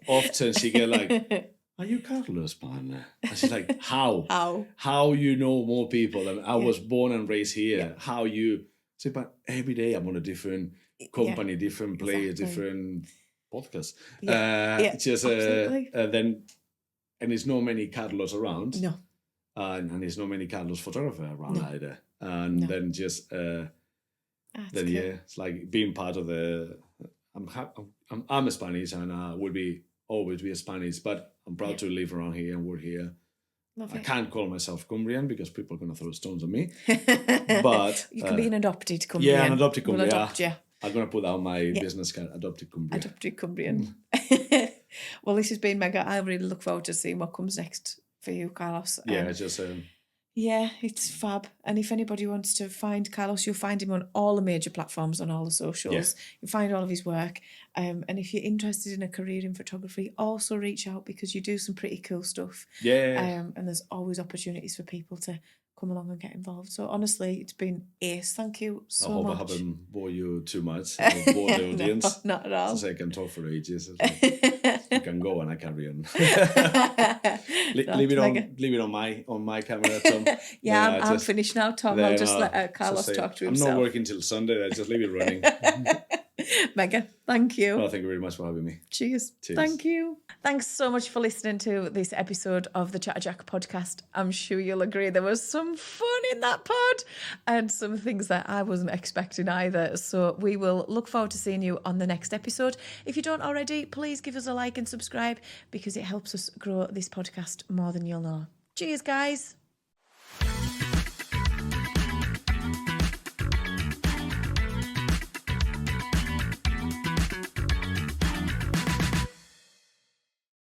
often she get like, are you Carlos' partner? And she's like, how? How you know more people? And I was born and raised here. Yeah. How you say, but every day I'm on a different company, different place, different podcast. Then and there's not many Carlos around. No. and there's not many Carlos photographer around either. And No. then just That's then cool. yeah, it's like being part of the. I'm a Spanish and will be always be a Spanish, but I'm proud to live around here and work here. Love I it. can't call myself Cumbrian because people are going to throw stones at me. But You can be an adopted Cumbrian. yeah, an adopted We'll Cumbria. adopt you. I'm going to put that on my business card, adopted Cumbria. Adopted Cumbrian. Well, this has been mega. I really look forward to seeing what comes next for you, Carlos. Yeah, just Yeah, it's fab. And if anybody wants to find Carlos, you'll find him on all the major platforms, on all the socials. You'll find all of his work. And if you're interested in a career in photography, also reach out because you do some pretty cool stuff. yeah. And there's always opportunities for people to come along and get involved. So honestly, it's been ace. Thank you so I hope much. I haven't bored you too much. I haven't bored the audience. No, not at all. So I can talk for ages. I can go and I carry on. leave it on my camera, Tom. Yeah, I'm finished now, Tom. I'll just let Carlos talk to himself. I'm not working till Sunday. I just leave it running. Mega. Thank you. Well, thank you very much for having me. Cheers. Thank you. Thanks so much for listening to this episode of the Chatterjack Podcast. I'm sure you'll agree there was some fun in that pod and some things that I wasn't expecting either. So we will look forward to seeing you on the next episode. If you don't already, please give us a like and subscribe because it helps us grow this podcast more than you'll know. Cheers, guys.